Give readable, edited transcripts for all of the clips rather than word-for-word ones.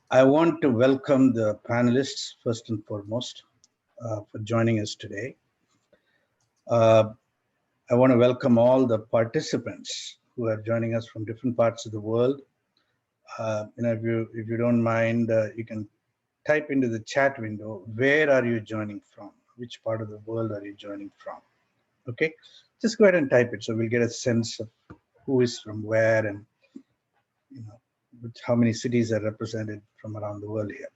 I want to welcome the panelists first and foremost for joining us today. I want to welcome all the participants who are joining us from different parts of the world. If you don't mind, you can type into the chat window, where are you joining from? Which part of the world are you joining from? Okay, just go ahead and type it so we'll get a sense of who is from where and how many cities are represented from around the world here.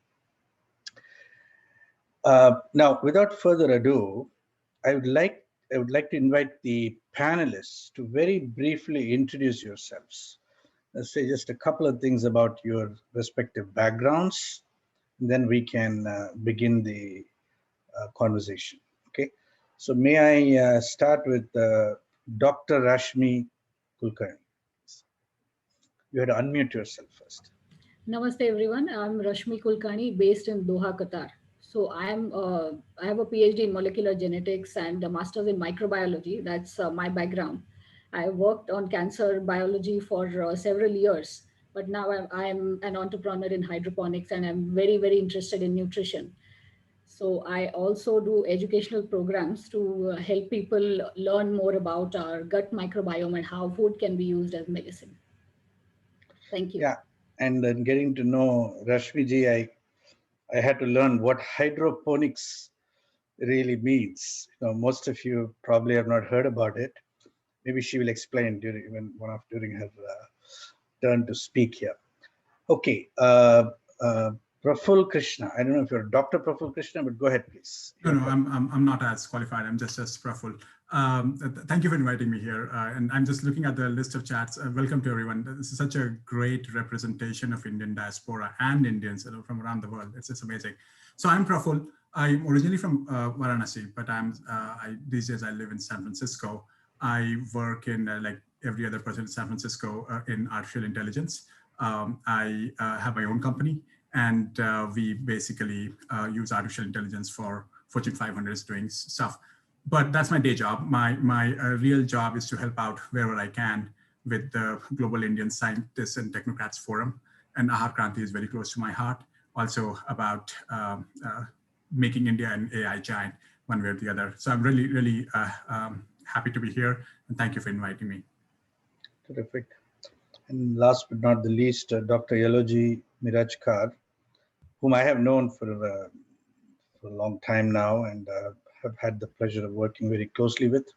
Now, without further ado, I would like to invite the panelists to very briefly introduce yourselves. Let's say just a couple of things about your respective backgrounds, and then we can begin the conversation. Okay, so may I start with Dr. Rashmi Kulkarni? You had to unmute yourself first. Namaste everyone. I'm Rashmi Kulkarni, based in Doha, Qatar. So I have a PhD in molecular genetics and a master's in microbiology. That's my background. I worked on cancer biology for several years, but now I'm an entrepreneur in hydroponics and I'm very, very interested in nutrition. So I also do educational programs to help people learn more about our gut microbiome and how food can be used as medicine. Thank you. Yeah, and then getting to know Rashmi ji, I had to learn what hydroponics really means. Most of you probably have not heard about it. Maybe she will explain during her turn to speak here. Okay, Praful Krishna. I don't know if you're Dr. Praful Krishna, but go ahead, please. No, I'm not as qualified. I'm just as Praful. Thank you for inviting me here. And I'm just looking at the list of chats. Welcome to everyone. This is such a great representation of Indian diaspora and Indians from around the world. It's amazing. So I'm Praful. I'm originally from Varanasi, but these days I live in San Francisco. I work in like every other person in San Francisco in artificial intelligence. I have my own company, and we basically use artificial intelligence for Fortune 500s doing stuff. But that's my day job. My real job is to help out wherever I can with the Global Indian Scientists and Technocrats Forum. And Aahaara Kranti is very close to my heart. Also about making India an AI giant one way or the other. So I'm really, really happy to be here. And thank you for inviting me. Terrific. And last but not the least, Dr. Eloji Mirajkar, whom I have known for a long time now and have had the pleasure of working very closely with.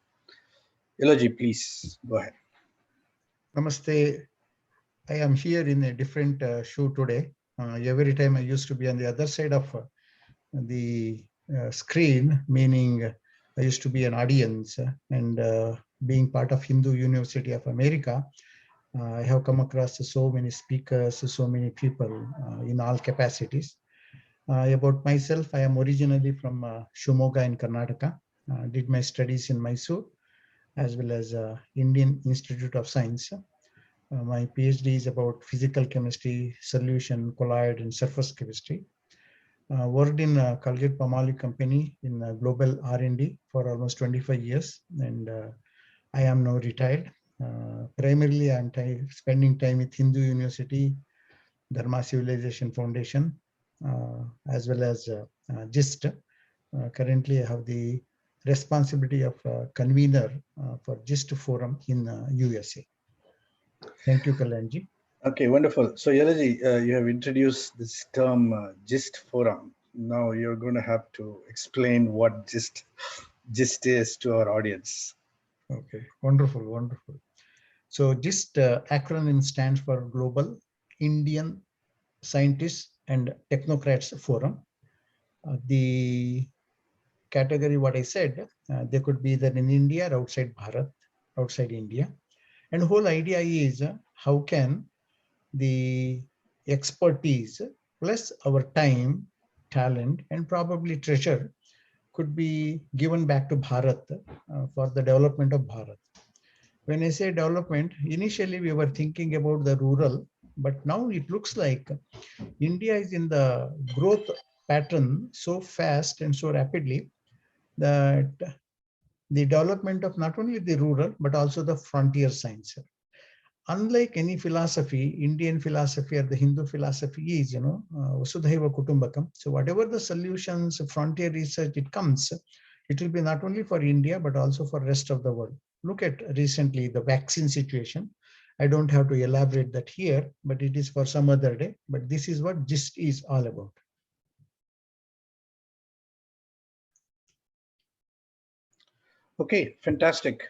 Eloji, please go ahead. Namaste. I am here in a different shoe today. Every time I used to be on the other side of the screen, meaning I used to be an audience, and being part of Hindu University of America, I have come across so many speakers, so many people in all capacities. About myself, I am originally from Shimoga in Karnataka. Did my studies in Mysore, as well as Indian Institute of Science. My PhD is about physical chemistry, solution, colloid, and surface chemistry. Worked in Colgate-Palmolive company in global R&D for almost 25 years, and I am now retired. Primarily, I'm spending time with Hindu University, Dharma Civilization Foundation, as well as GIST. Currently, I have the responsibility of convener for GIST forum in USA. Thank you, Kalyanji. Okay, wonderful. So, Eloji, you have introduced this term GIST forum. Now you're going to have to explain what GIST is to our audience. Okay, wonderful, wonderful. So GIST acronym stands for Global Indian Scientists and Technocrats Forum. The category, what I said, they could be either in India or outside Bharat, outside India. And the whole idea is how can the expertise plus our time, talent, and probably treasure could be given back to Bharat for the development of Bharat. When I say development, initially we were thinking about the rural, but now it looks like India is in the growth pattern so fast and so rapidly that the development of not only the rural, but also the frontier science. unlike any philosophy, Indian philosophy or the Hindu philosophy is, Vasudhaiva Kutumbakam. So whatever the solutions, frontier research, it comes, it will be not only for India, but also for rest of the world. Look at recently the vaccine situation. I don't have to elaborate that here, but it is for some other day. But this is what GIST is all about. Okay, fantastic.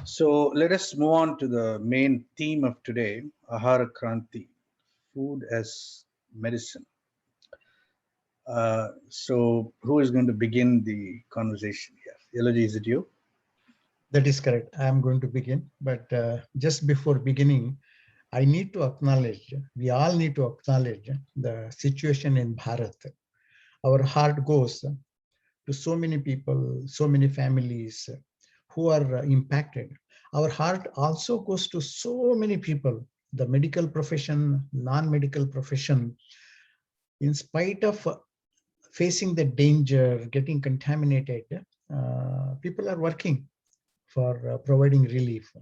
So let us move on to the main theme of today, Aahaara Kranti, food as medicine. So who is going to begin the conversation here? Eloji, is it you? That is correct. I am going to begin. But just before beginning, I need to acknowledge, we all need to acknowledge the situation in Bharat. Our heart goes to so many people, so many families who are impacted. Our heart also goes to so many people, the medical profession, non-medical profession. In spite of facing the danger, getting contaminated, people are working for providing relief,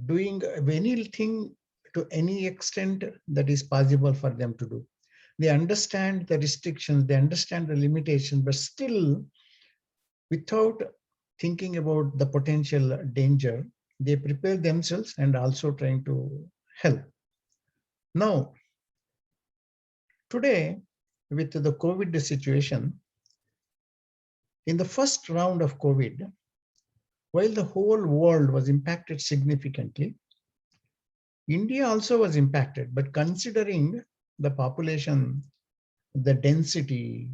doing anything to any extent that is possible for them to do. They understand the restrictions, they understand the limitations, but still, without thinking about the potential danger, they prepare themselves and also trying to help. Now, today, with the COVID situation, in the first round of COVID, while the whole world was impacted significantly, India also was impacted, but considering the population, the density,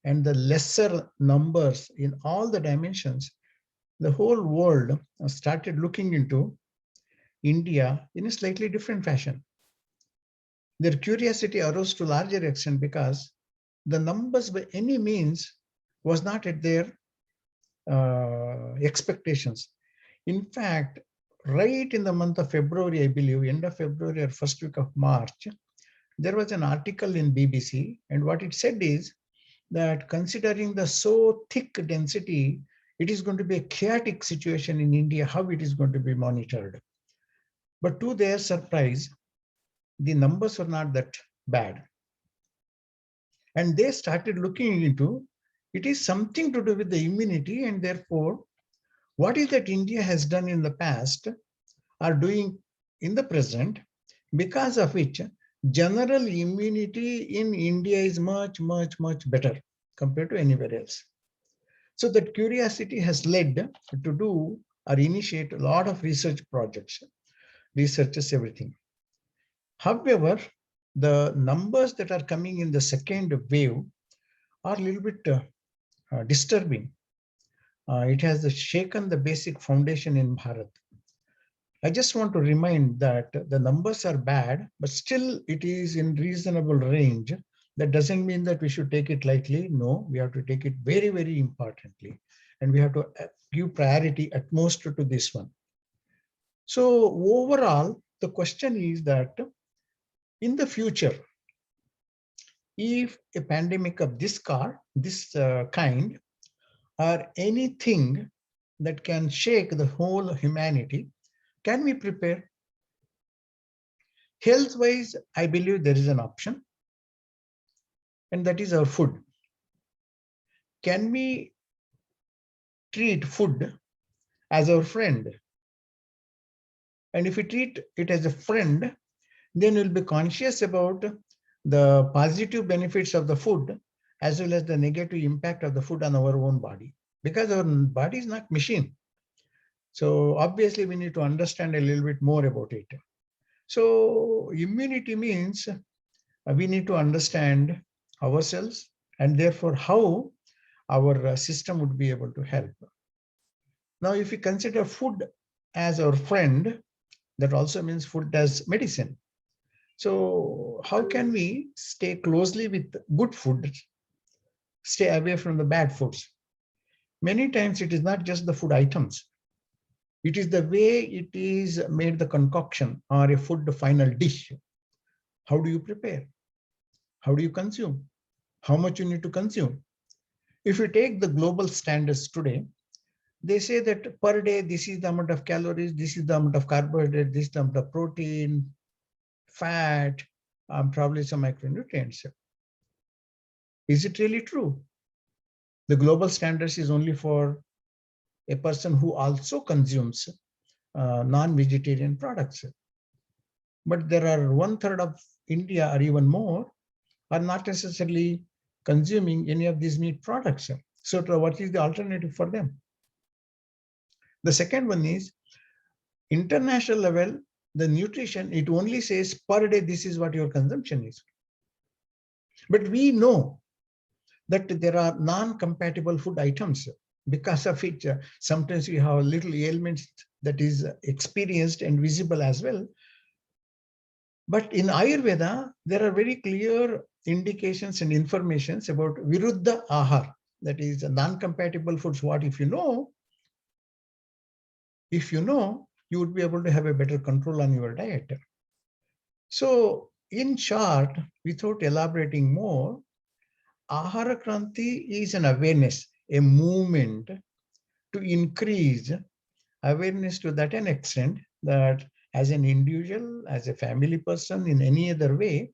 and the lesser numbers in all the dimensions, the whole world started looking into India in a slightly different fashion. Their curiosity arose to a larger extent because the numbers by any means was not at their expectations. In fact, right in the month of February, I believe, end of February or first week of March, there was an article in BBC, and what it said is that considering the so thick density, it is going to be a chaotic situation in India, how it is going to be monitored. But to their surprise, the numbers were not that bad. And they started looking into, it is something to do with the immunity, and therefore, what is that India has done in the past are doing in the present, because of which general immunity in India is much, much, much better compared to anywhere else. So that curiosity has led to do or initiate a lot of research projects, researches, everything. However, the numbers that are coming in the second wave are a little bit disturbing. It has shaken the basic foundation in Bharat. I just want to remind that the numbers are bad, but still it is in reasonable range. That doesn't mean that we should take it lightly. No, we have to take it very, very importantly. And we have to give priority at most to this one. So overall, the question is that in the future, if a pandemic of this kind, or anything that can shake the whole humanity, can we prepare? Health-wise, I believe there is an option, and that is our food. Can we treat food as our friend? And if we treat it as a friend, then we'll be conscious about the positive benefits of the food as well as the negative impact of the food on our own body, because our body is not machine. So obviously we need to understand a little bit more about it. So immunity means we need to understand ourselves and therefore how our system would be able to help. Now, if we consider food as our friend, that also means food as medicine. So how can we stay closely with good food, stay away from the bad foods? Many times it is not just the food items. It is the way it is made, the concoction or a food final dish. How do you prepare? How do you consume? How much you need to consume? If you take the global standards today, they say that per day, this is the amount of calories, this is the amount of carbohydrate, this is the amount of protein, fat, probably some micronutrients. Is it really true? The global standards is only for a person who also consumes non-vegetarian products. But there are 1/3 of India or even more are not necessarily consuming any of these meat products. So what is the alternative for them? The second one is international level, the nutrition, it only says per day, this is what your consumption is. But we know that there are non-compatible food items. Because of it, sometimes we have little ailments that is experienced and visible as well. But in Ayurveda, there are very clear indications and informations about Viruddha Ahar, that is non-compatible foods. What if you know, you would be able to have a better control on your diet. So in short, without elaborating more, Aahaara Kranti is an awareness, a movement to increase awareness to that an extent that as an individual, as a family person, in any other way,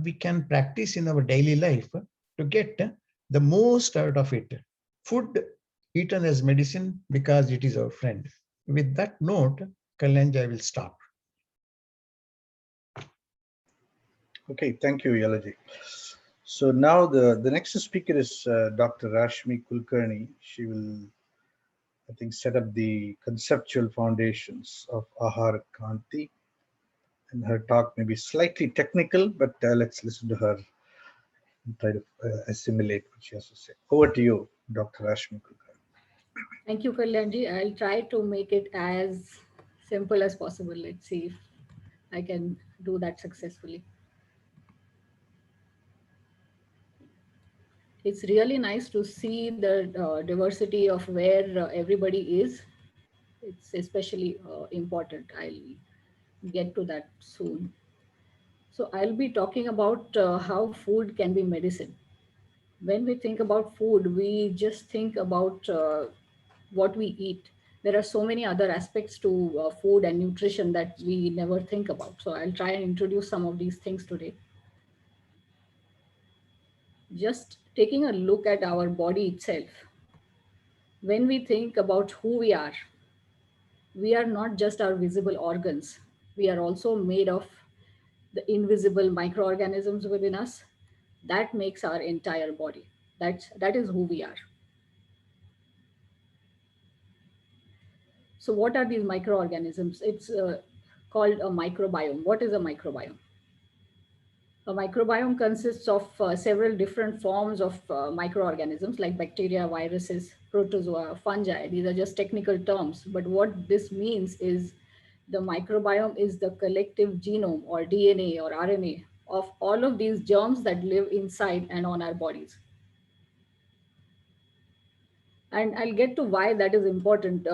we can practice in our daily life to get the most out of it. Food eaten as medicine because it is our friend. With that note, Kalyanji, I will stop. Okay, thank you, Eloji. So now the next speaker is Dr. Rashmi Kulkarni. She will, I think, set up the conceptual foundations of Aahaara Kranti. And her talk may be slightly technical, but let's listen to her and try to assimilate what she has to say. Over to you, Dr. Rashmi Kulkarni. Thank you, Kalyanji. I'll try to make it as simple as possible. Let's see if I can do that successfully. It's really nice to see the diversity of where everybody is. It's especially important. I'll get to that soon. So I'll be talking about how food can be medicine. When we think about food, we just think about what we eat. There are so many other aspects to food and nutrition that we never think about. So I'll try and introduce some of these things today. Just taking a look at our body itself. When we think about who we are not just our visible organs. We are also made of the invisible microorganisms within us. That makes our entire body. That is who we are. So what are these microorganisms? It's called a microbiome. What is a microbiome? A microbiome consists of several different forms of microorganisms like bacteria, viruses, protozoa, fungi. These are just technical terms. But what this means is the microbiome is the collective genome or DNA or RNA of all of these germs that live inside and on our bodies. And I'll get to why that is important.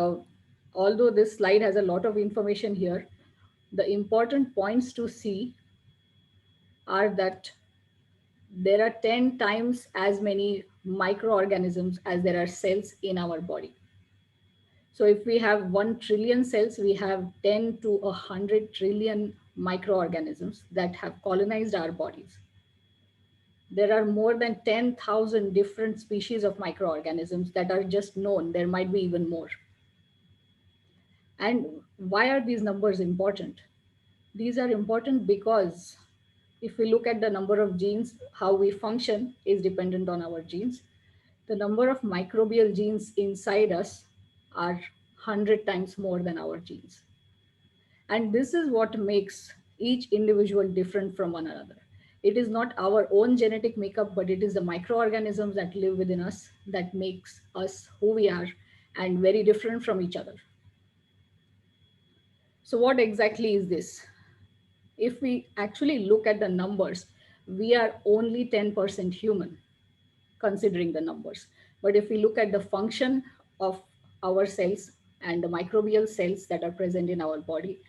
Although this slide has a lot of information here, the important points to see are that there are 10 times as many microorganisms as there are cells in our body. So if we have 1 trillion cells, we have 10 to 100 trillion microorganisms that have colonized our bodies. There are more than 10,000 different species of microorganisms that are just known. There might be even more. And why are these numbers important? These are important because if we look at the number of genes, how we function is dependent on our genes. The number of microbial genes inside us are 100 times more than our genes. And this is what makes each individual different from one another. It is not our own genetic makeup, but it is the microorganisms that live within us that makes us who we are and very different from each other. So what exactly is this? If we actually look at the numbers, we are only 10% human, considering the numbers. But if we look at the function of our cells and the microbial cells that are present in our body,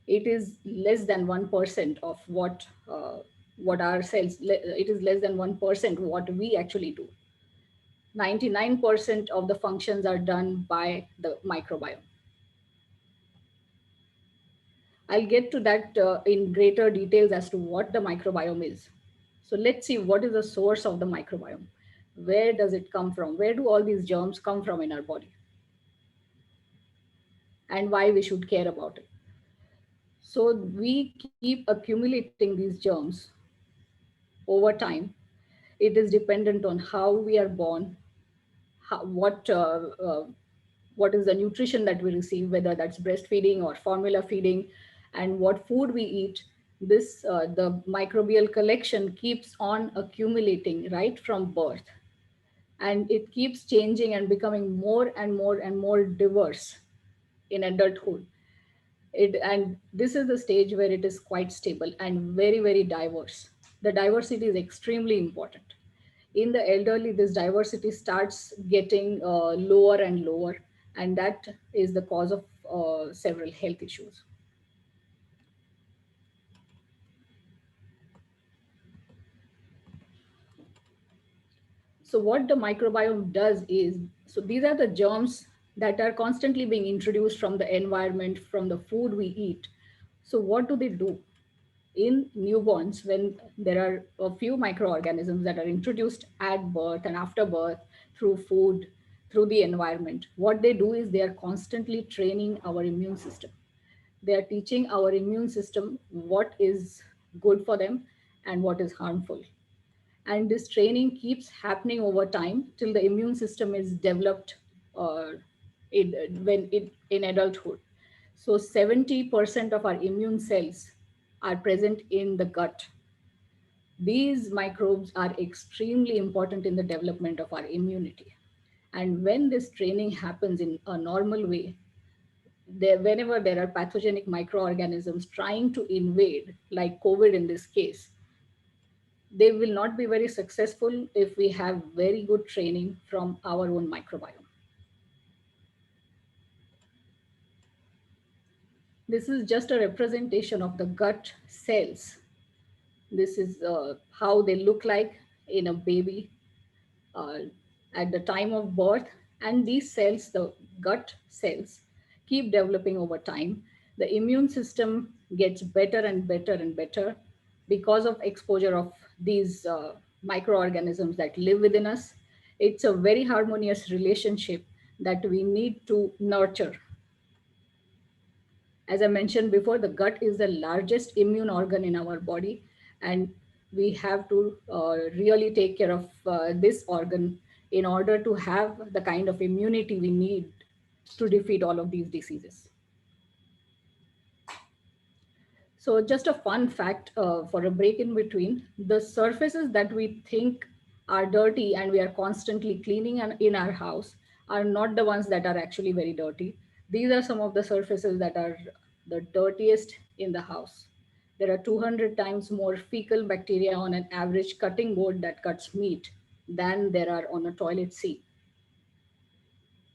it is less than 1% of what our cells, it is less than 1% what we actually do. 99% of the functions are done by the microbiome. I'll get to that in greater details as to what the microbiome is. So let's see what is the source of the microbiome. Where does it come from? Where do all these germs come from in our body? And why we should care about it. So we keep accumulating these germs over time. It is dependent on how we are born, what is the nutrition that we receive, whether that's breastfeeding or formula feeding, and what food we eat. The microbial collection keeps on accumulating right from birth, and it keeps changing and becoming more and more and more diverse in adulthood. And this is the stage where it is quite stable and very, very diverse. The diversity is extremely important. In the elderly, this diversity starts getting lower and lower, and that is the cause of several health issues. So what the microbiome does is, so these are the germs that are constantly being introduced from the environment, from the food we eat. So what do they do? In newborns, when there are a few microorganisms that are introduced at birth and after birth through food, through the environment, what they do is they are constantly training our immune system. They are teaching our immune system what is good for them and what is harmful. And this training keeps happening over time till the immune system is developed uh, in adulthood. So 70% of our immune cells are present in the gut. These microbes are extremely important in the development of our immunity. And when this training happens in a normal way, whenever there are pathogenic microorganisms trying to invade, like COVID in this case, they will not be very successful if we have very good training from our own microbiome. This is just a representation of the gut cells. This is how they look like in a baby uh, at the time of birth. And these cells, the gut cells, keep developing over time. The immune system gets better and better and better because of exposure of these microorganisms that live within us. It's a very harmonious relationship that we need to nurture. As I mentioned before, the gut is the largest immune organ in our body, and we have to really take care of this organ in order to have the kind of immunity we need to defeat all of these diseases. So just a fun fact for a break in between, the surfaces that we think are dirty and we are constantly cleaning in our house are not the ones that are actually very dirty. These are some of the surfaces that are the dirtiest in the house. There are 200 times more fecal bacteria on an average cutting board that cuts meat than there are on a toilet seat.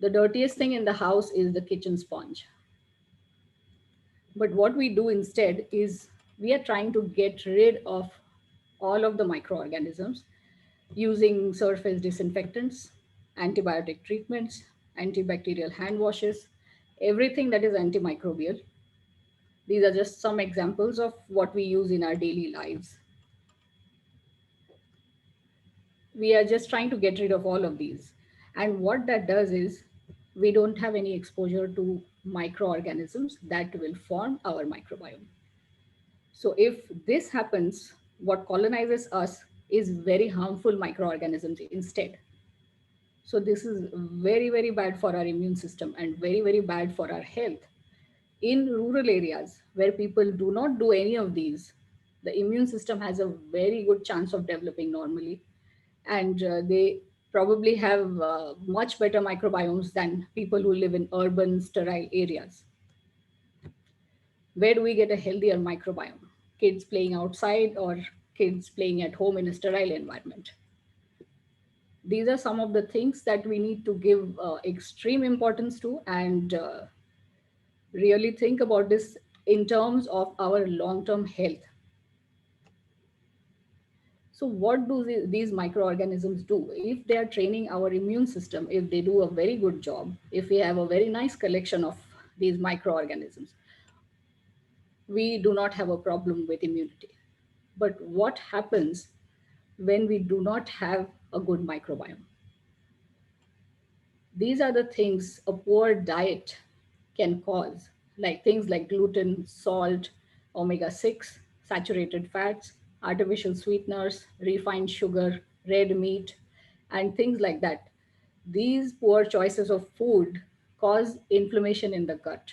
The dirtiest thing in the house is the kitchen sponge. But what we do instead is we are trying to get rid of all of the microorganisms using surface disinfectants, antibiotic treatments, antibacterial hand washes, everything that is antimicrobial. These are just some examples of what we use in our daily lives. We are just trying to get rid of all of these. And what that does is we don't have any exposure to microorganisms that will form our microbiome. So if this happens, what colonizes us is very harmful microorganisms instead. So this is very, very bad for our immune system and very, very bad for our health. In rural areas where people do not do any of these, the immune system has a very good chance of developing normally. And they probably have much better microbiomes than people who live in urban, sterile areas. Where do we get a healthier microbiome? Kids playing outside or kids playing at home in a sterile environment? These are some of the things that we need to give extreme importance to and really think about this in terms of our long-term health. So what do these microorganisms do? If they are training our immune system, if they do a very good job, if we have a very nice collection of these microorganisms, we do not have a problem with immunity. But what happens when we do not have a good microbiome? These are the things a poor diet can cause, like things like gluten, salt, omega-6, saturated fats, artificial sweeteners, refined sugar, red meat, and things like that. These poor choices of food cause inflammation in the gut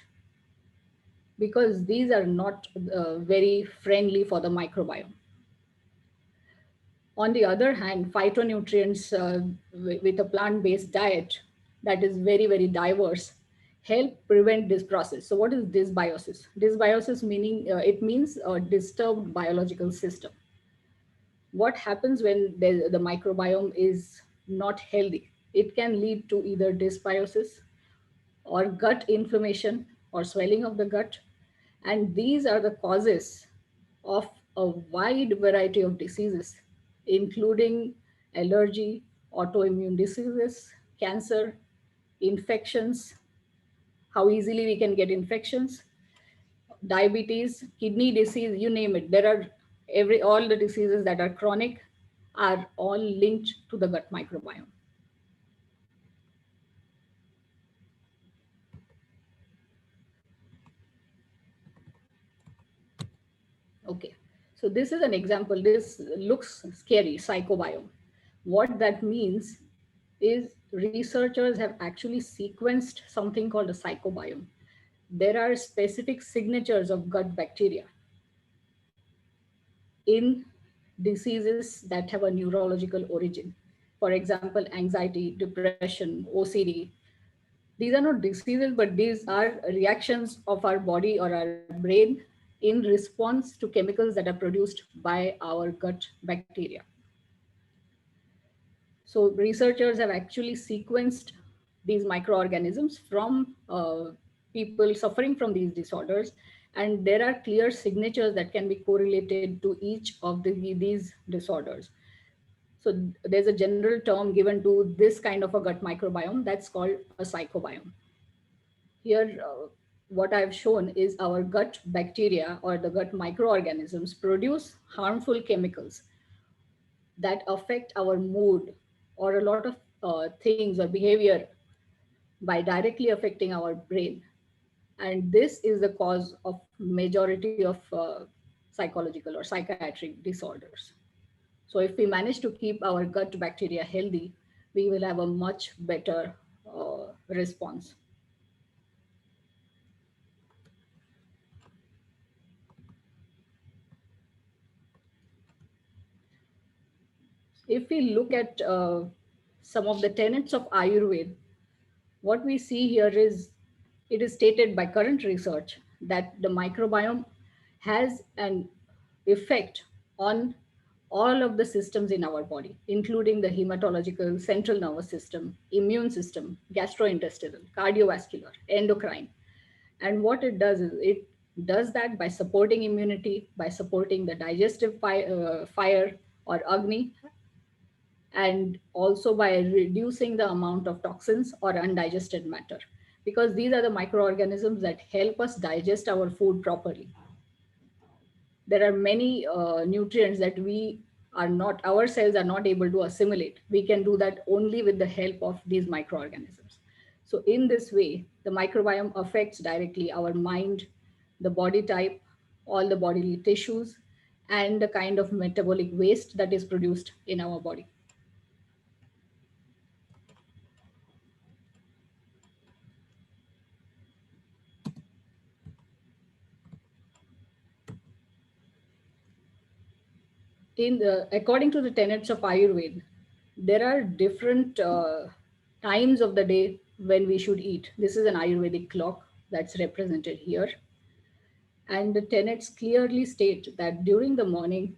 because these are not very friendly for the microbiome. On the other hand, phytonutrients with a plant-based diet that is very, very diverse help prevent this process. So what is dysbiosis? Dysbiosis meaning, it means a disturbed biological system. What happens when the microbiome is not healthy? It can lead to either dysbiosis or gut inflammation or swelling of the gut. And these are the causes of a wide variety of diseases, including allergy, autoimmune diseases, cancer, infections, how easily we can get infections, diabetes, kidney disease, you name it. There are all the diseases that are chronic are all linked to the gut microbiome. Okay, so this is an example. This looks scary, psychobiome. What that means is researchers have actually sequenced something called a psychobiome. There are specific signatures of gut bacteria in diseases that have a neurological origin. For example, anxiety, depression, OCD. These are not diseases, but these are reactions of our body or our brain in response to chemicals that are produced by our gut bacteria. So researchers have actually sequenced these microorganisms from people suffering from these disorders. And there are clear signatures that can be correlated to each of these disorders. So there's a general term given to this kind of a gut microbiome that's called a psychobiome. Here, what I've shown is our gut bacteria or the gut microorganisms produce harmful chemicals that affect our mood or a lot of things or behavior by directly affecting our brain. And this is the cause of majority of psychological or psychiatric disorders. So if we manage to keep our gut bacteria healthy, we will have a much better response. If we look at some of the tenets of Ayurveda, what we see here is it is stated by current research that the microbiome has an effect on all of the systems in our body, including the hematological, central nervous system, immune system, gastrointestinal, cardiovascular, endocrine. And what it does is it does that by supporting immunity, by supporting the digestive fire or Agni, and also by reducing the amount of toxins or undigested matter, because these are the microorganisms that help us digest our food properly. There are many nutrients that we are not, our cells are not able to assimilate. We can do that only with the help of these microorganisms. So in this way, the microbiome affects directly our mind, the body type, all the bodily tissues, and the kind of metabolic waste that is produced in our body. According to the tenets of Ayurveda, there are different times of the day when we should eat. This is an Ayurvedic clock that's represented here. And the tenets clearly state that during the morning,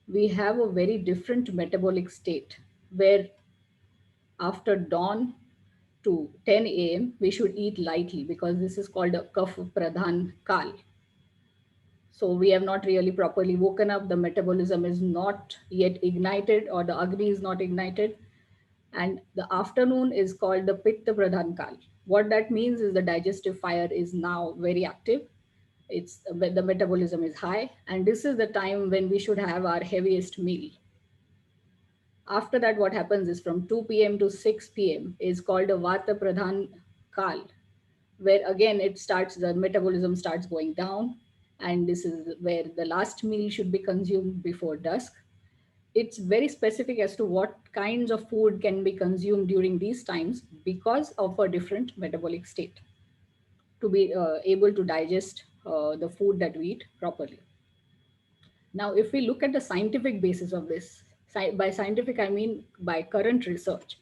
we have a very different metabolic state where after dawn to 10 a.m., we should eat lightly because this is called a Kaf Pradhan Kal. So we have not really properly woken up. The metabolism is not yet ignited, or the Agni is not ignited. And the afternoon is called the Pitta Pradhan Kal. What that means is the digestive fire is now very active. The metabolism is high, and this is the time when we should have our heaviest meal. After that, what happens is from 2 p.m. to 6 p.m. is called a Vata Pradhan Kal, where again the metabolism starts going down, and this is where the last meal should be consumed before dusk. It's very specific as to what kinds of food can be consumed during these times because of a different metabolic state to be able to digest the food that we eat properly. Now, if we look at the scientific basis of this, by scientific, I mean by current research,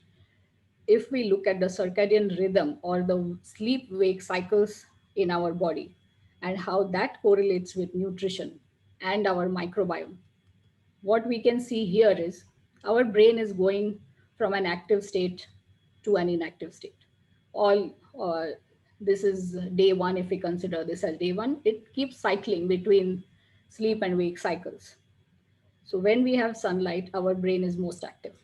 if we look at the circadian rhythm or the sleep wake cycles in our body and how that correlates with nutrition and our microbiome, what we can see here is our brain is going from an active state to an inactive state. All this is day one. If we consider this as day one, it keeps cycling between sleep and wake cycles. So when we have sunlight, our brain is most active,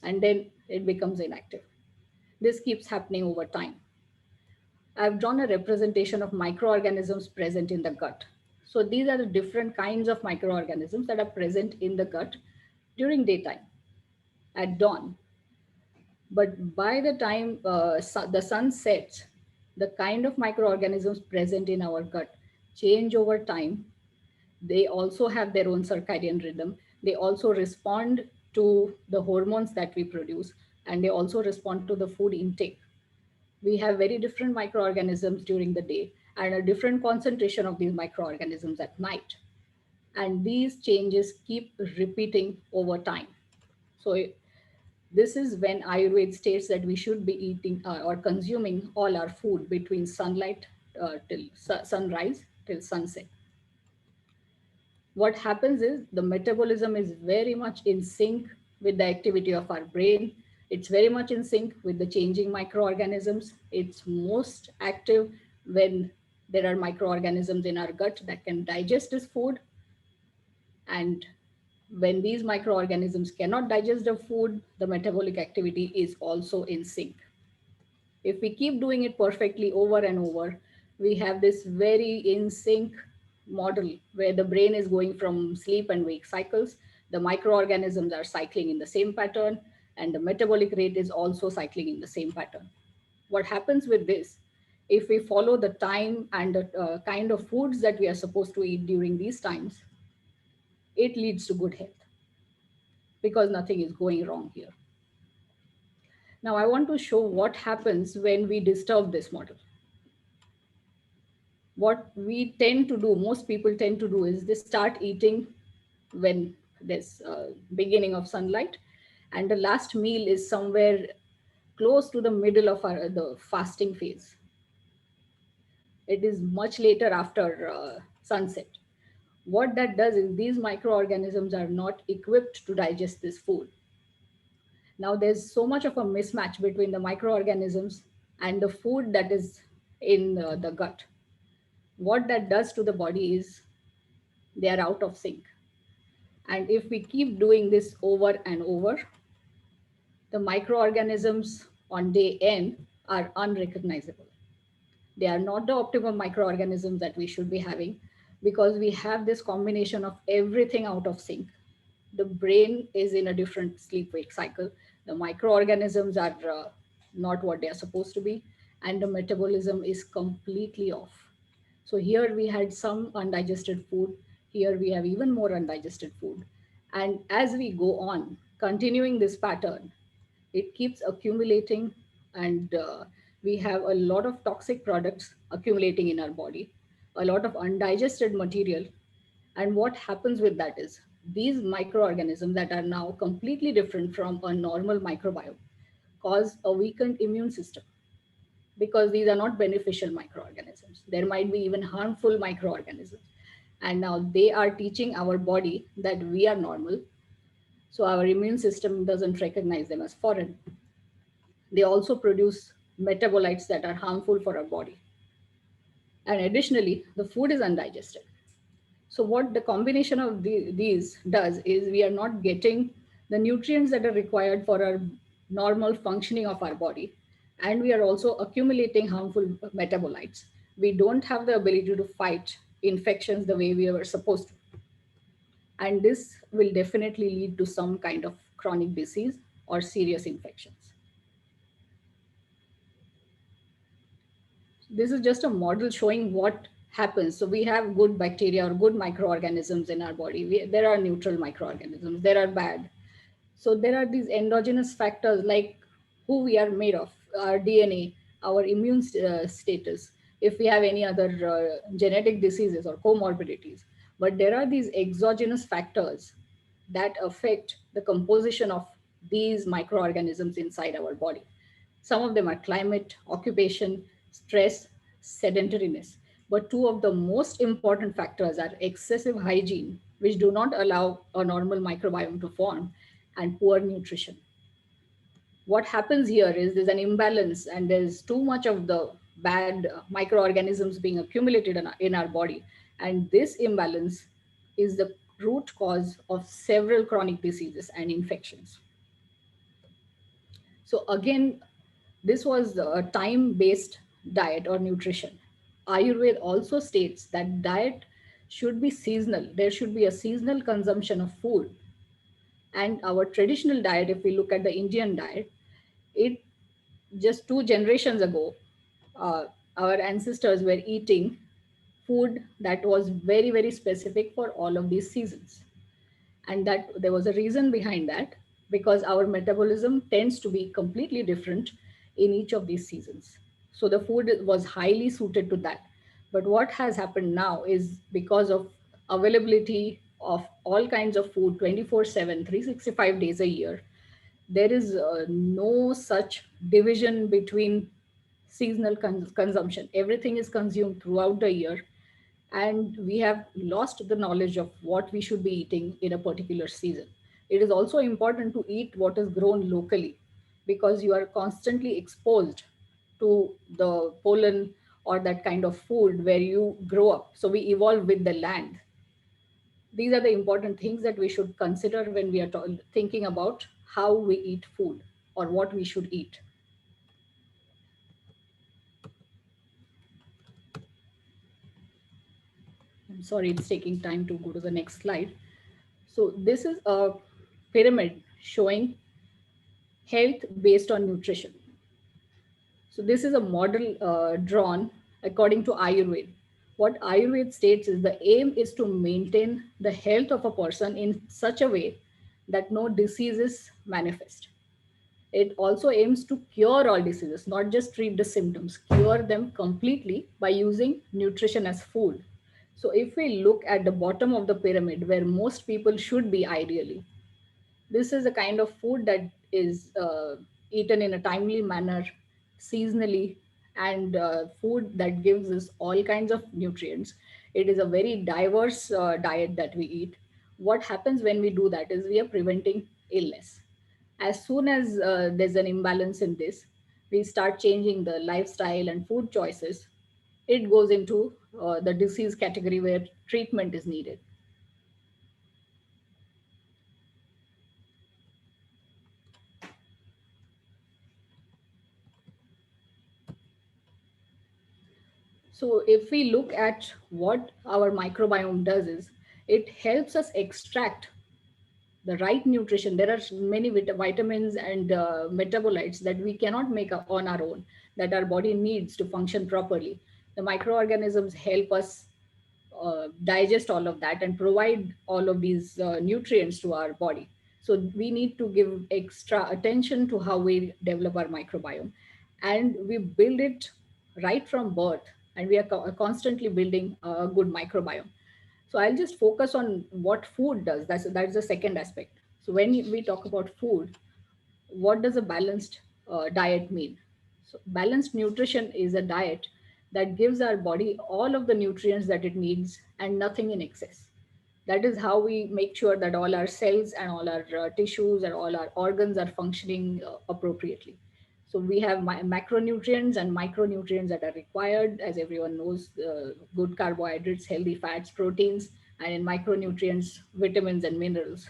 and then it becomes inactive. This keeps happening over time. I've drawn a representation of microorganisms present in the gut. So these are the different kinds of microorganisms that are present in the gut during daytime, at dawn. But by the time the sun sets, the kind of microorganisms present in our gut change over time. They also have their own circadian rhythm. They also respond to the hormones that we produce, and they also respond to the food intake. We have very different microorganisms during the day and a different concentration of these microorganisms at night. And these changes keep repeating over time. So this is when Ayurveda states that we should be eating or consuming all our food between sunlight till sunrise till sunset. What happens is the metabolism is very much in sync with the activity of our brain. It's very much in sync with the changing microorganisms. It's most active when there are microorganisms in our gut that can digest this food. And when these microorganisms cannot digest the food, the metabolic activity is also in sync. If we keep doing it perfectly over and over, we have this very in sync model where the brain is going from sleep and wake cycles. The microorganisms are cycling in the same pattern, and the metabolic rate is also cycling in the same pattern. What happens with this, if we follow the time and the kind of foods that we are supposed to eat during these times, it leads to good health because nothing is going wrong here. Now, I want to show what happens when we disturb this model. What we tend to do, most people tend to do, is they start eating when there's beginning of sunlight, and the last meal is somewhere close to the middle of the fasting phase. It is much later after sunset. What that does is these microorganisms are not equipped to digest this food. Now there's so much of a mismatch between the microorganisms and the food that is in the gut. What that does to the body is they are out of sync. And if we keep doing this over and over, the microorganisms on day N are unrecognizable. They are not the optimum microorganisms that we should be having because we have this combination of everything out of sync. The brain is in a different sleep-wake cycle. The microorganisms are not what they are supposed to be, and the metabolism is completely off. So here we had some undigested food. Here we have even more undigested food. And as we go on, continuing this pattern, it keeps accumulating, and we have a lot of toxic products accumulating in our body, a lot of undigested material. And what happens with that is these microorganisms that are now completely different from a normal microbiome cause a weakened immune system because these are not beneficial microorganisms. There might be even harmful microorganisms. And now they are teaching our body that we are normal. So our immune system doesn't recognize them as foreign. They also produce metabolites that are harmful for our body. And additionally, the food is undigested. So what the combination of these does is we are not getting the nutrients that are required for our normal functioning of our body. And we are also accumulating harmful metabolites. We don't have the ability to fight infections the way we were supposed to. And this will definitely lead to some kind of chronic disease or serious infections. This is just a model showing what happens. So we have good bacteria or good microorganisms in our body. There are neutral microorganisms, there are bad. So there are these endogenous factors like who we are made of, our DNA, our immune status, if we have any other genetic diseases or comorbidities. But there are these exogenous factors that affect the composition of these microorganisms inside our body. Some of them are climate, occupation, stress, sedentariness. But two of the most important factors are excessive hygiene, which do not allow a normal microbiome to form, and poor nutrition. What happens here is there's an imbalance and there's too much of the bad microorganisms being accumulated in our body. And this imbalance is the root cause of several chronic diseases and infections. So again, this was a time-based diet or nutrition. Ayurveda also states that diet should be seasonal. There should be a seasonal consumption of food. And our traditional diet, if we look at the Indian diet, it just 2 generations ago, uh, our ancestors were eating food that was very, very specific for all of these seasons. And that there was a reason behind that, because our metabolism tends to be completely different in each of these seasons. So the food was highly suited to that. But what has happened now is because of availability of all kinds of food 24/7, 365 days a year, there is no such division between seasonal consumption. Everything is consumed throughout the year, and we have lost the knowledge of what we should be eating in a particular season. It is also important to eat what is grown locally, because you are constantly exposed to the pollen or that kind of food where you grow up. So we evolve with the land. These are the important things that we should consider when we are thinking about how we eat food or what we should eat. I'm sorry, it's taking time to go to the next slide. So this is a pyramid showing health based on nutrition. So this is a model drawn according to Ayurveda. What Ayurveda states is the aim is to maintain the health of a person in such a way that no diseases manifest. It also aims to cure all diseases, not just treat the symptoms, cure them completely by using nutrition as food. So if we look at the bottom of the pyramid where most people should be ideally, this is a kind of food that is eaten in a timely manner, seasonally, and food that gives us all kinds of nutrients. It is a very diverse diet that we eat. What happens when we do that is we are preventing illness. As soon as there's an imbalance in this, we start changing the lifestyle and food choices. It goes into the disease category where treatment is needed. So if we look at what our microbiome does is, it helps us extract the right nutrition. There are many vitamins and metabolites that we cannot make on our own, that our body needs to function properly. The microorganisms help us digest all of that and provide all of these nutrients to our body. So we need to give extra attention to how we develop our microbiome, and we build it right from birth, and we are constantly building a good microbiome. So I'll just focus on what food does. That's the second aspect. So when we talk about food, what does a balanced diet mean? So balanced nutrition is a diet that gives our body all of the nutrients that it needs and nothing in excess. That is how we make sure that all our cells and all our tissues and all our organs are functioning appropriately. So we have macronutrients and micronutrients that are required, as everyone knows, good carbohydrates, healthy fats, proteins, and in micronutrients, vitamins, and minerals.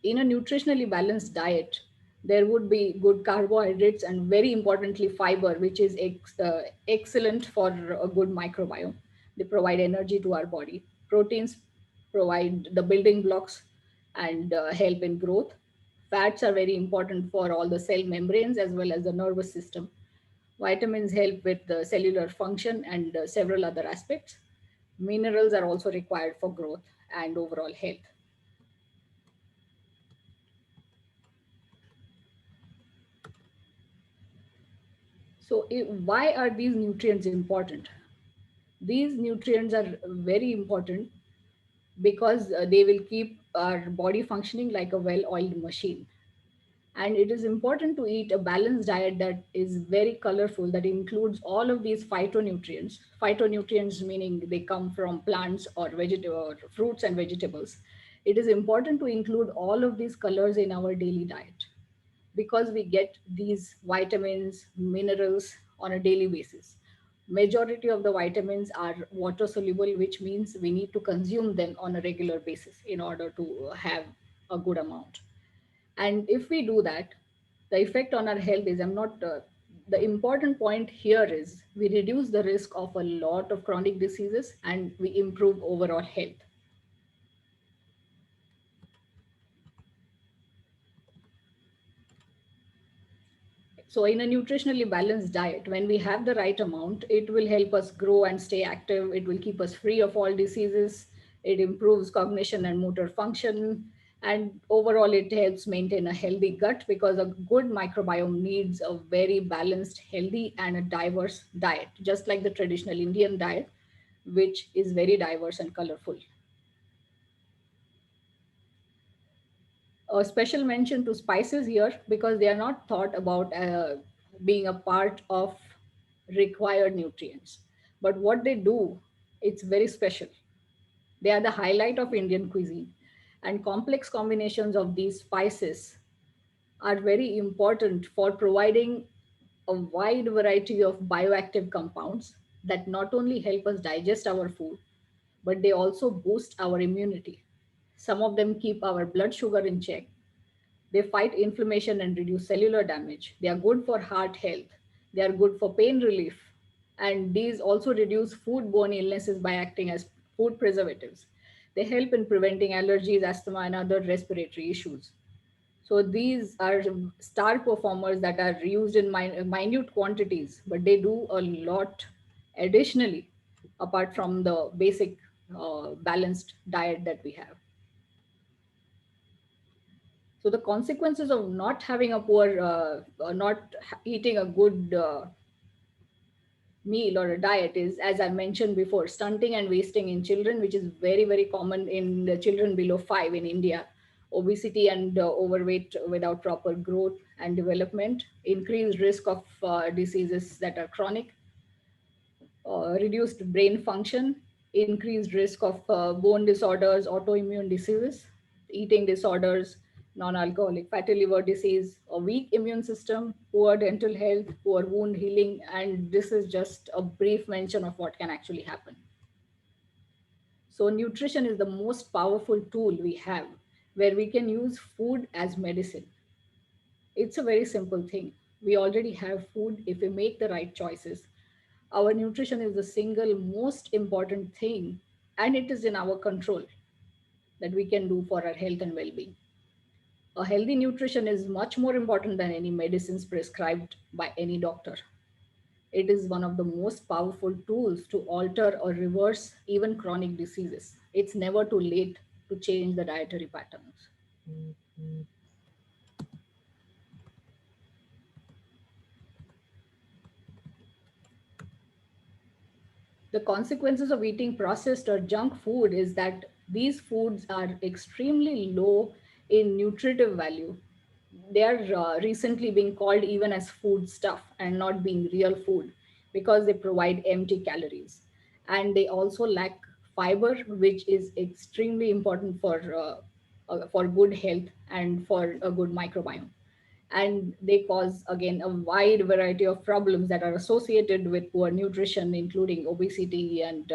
In a nutritionally balanced diet, there would be good carbohydrates and, very importantly, fiber, which is excellent for a good microbiome. They provide energy to our body. Proteins provide the building blocks and help in growth. Fats are very important for all the cell membranes as well as the nervous system. Vitamins help with the cellular function and several other aspects. Minerals are also required for growth and overall health. So, why are these nutrients important? These nutrients are very important because they will keep our body functioning like a well oiled machine. And it is important to eat a balanced diet that is very colorful, that includes all of these phytonutrients. Phytonutrients meaning they come from plants or or fruits and vegetables. It is important to include all of these colors in our daily diet because we get these vitamins, minerals on a daily basis. Majority of the vitamins are water soluble, which means we need to consume them on a regular basis in order to have a good amount. And if we do that, the effect on our health is, the important point here is we reduce the risk of a lot of chronic diseases and we improve overall health. So, in a nutritionally balanced diet, when we have the right amount, it will help us grow and stay active. It will keep us free of all diseases. It improves cognition and motor function. And overall, it helps maintain a healthy gut because a good microbiome needs a very balanced, healthy, and a diverse diet, just like the traditional Indian diet, which is very diverse and colorful. A special mention to spices here because they are not thought about being a part of required nutrients. But what they do, it's very special. They are the highlight of Indian cuisine. And complex combinations of these spices are very important for providing a wide variety of bioactive compounds that not only help us digest our food, but they also boost our immunity. Some of them keep our blood sugar in check. They fight inflammation and reduce cellular damage. They are good for heart health. They are good for pain relief. And these also reduce foodborne illnesses by acting as food preservatives. They help in preventing allergies, asthma, and other respiratory issues. So these are star performers that are used in minute quantities, but they do a lot additionally apart from the basic balanced diet that we have. So the consequences of not having a poor, not eating a good meal or a diet is, as I mentioned before, stunting and wasting in children, which is very, very common in the children below 5 in India. Obesity and overweight without proper growth and development, increased risk of diseases that are chronic, reduced brain function, increased risk of bone disorders, autoimmune diseases, eating disorders, non-alcoholic fatty liver disease, a weak immune system, poor dental health, poor wound healing, and this is just a brief mention of what can actually happen. So nutrition is the most powerful tool we have where we can use food as medicine. It's a very simple thing. We already have food if we make the right choices. Our nutrition is the single most important thing, and it is in our control that we can do for our health and well being. A healthy nutrition is much more important than any medicines prescribed by any doctor. It is one of the most powerful tools to alter or reverse even chronic diseases. It's never too late to change the dietary patterns. The consequences of eating processed or junk food is that these foods are extremely low in nutritive value. They are recently being called even as food stuff and not being real food because they provide empty calories. And they also lack fiber, which is extremely important for good health and for a good microbiome. And they cause, again, a wide variety of problems that are associated with poor nutrition, including obesity and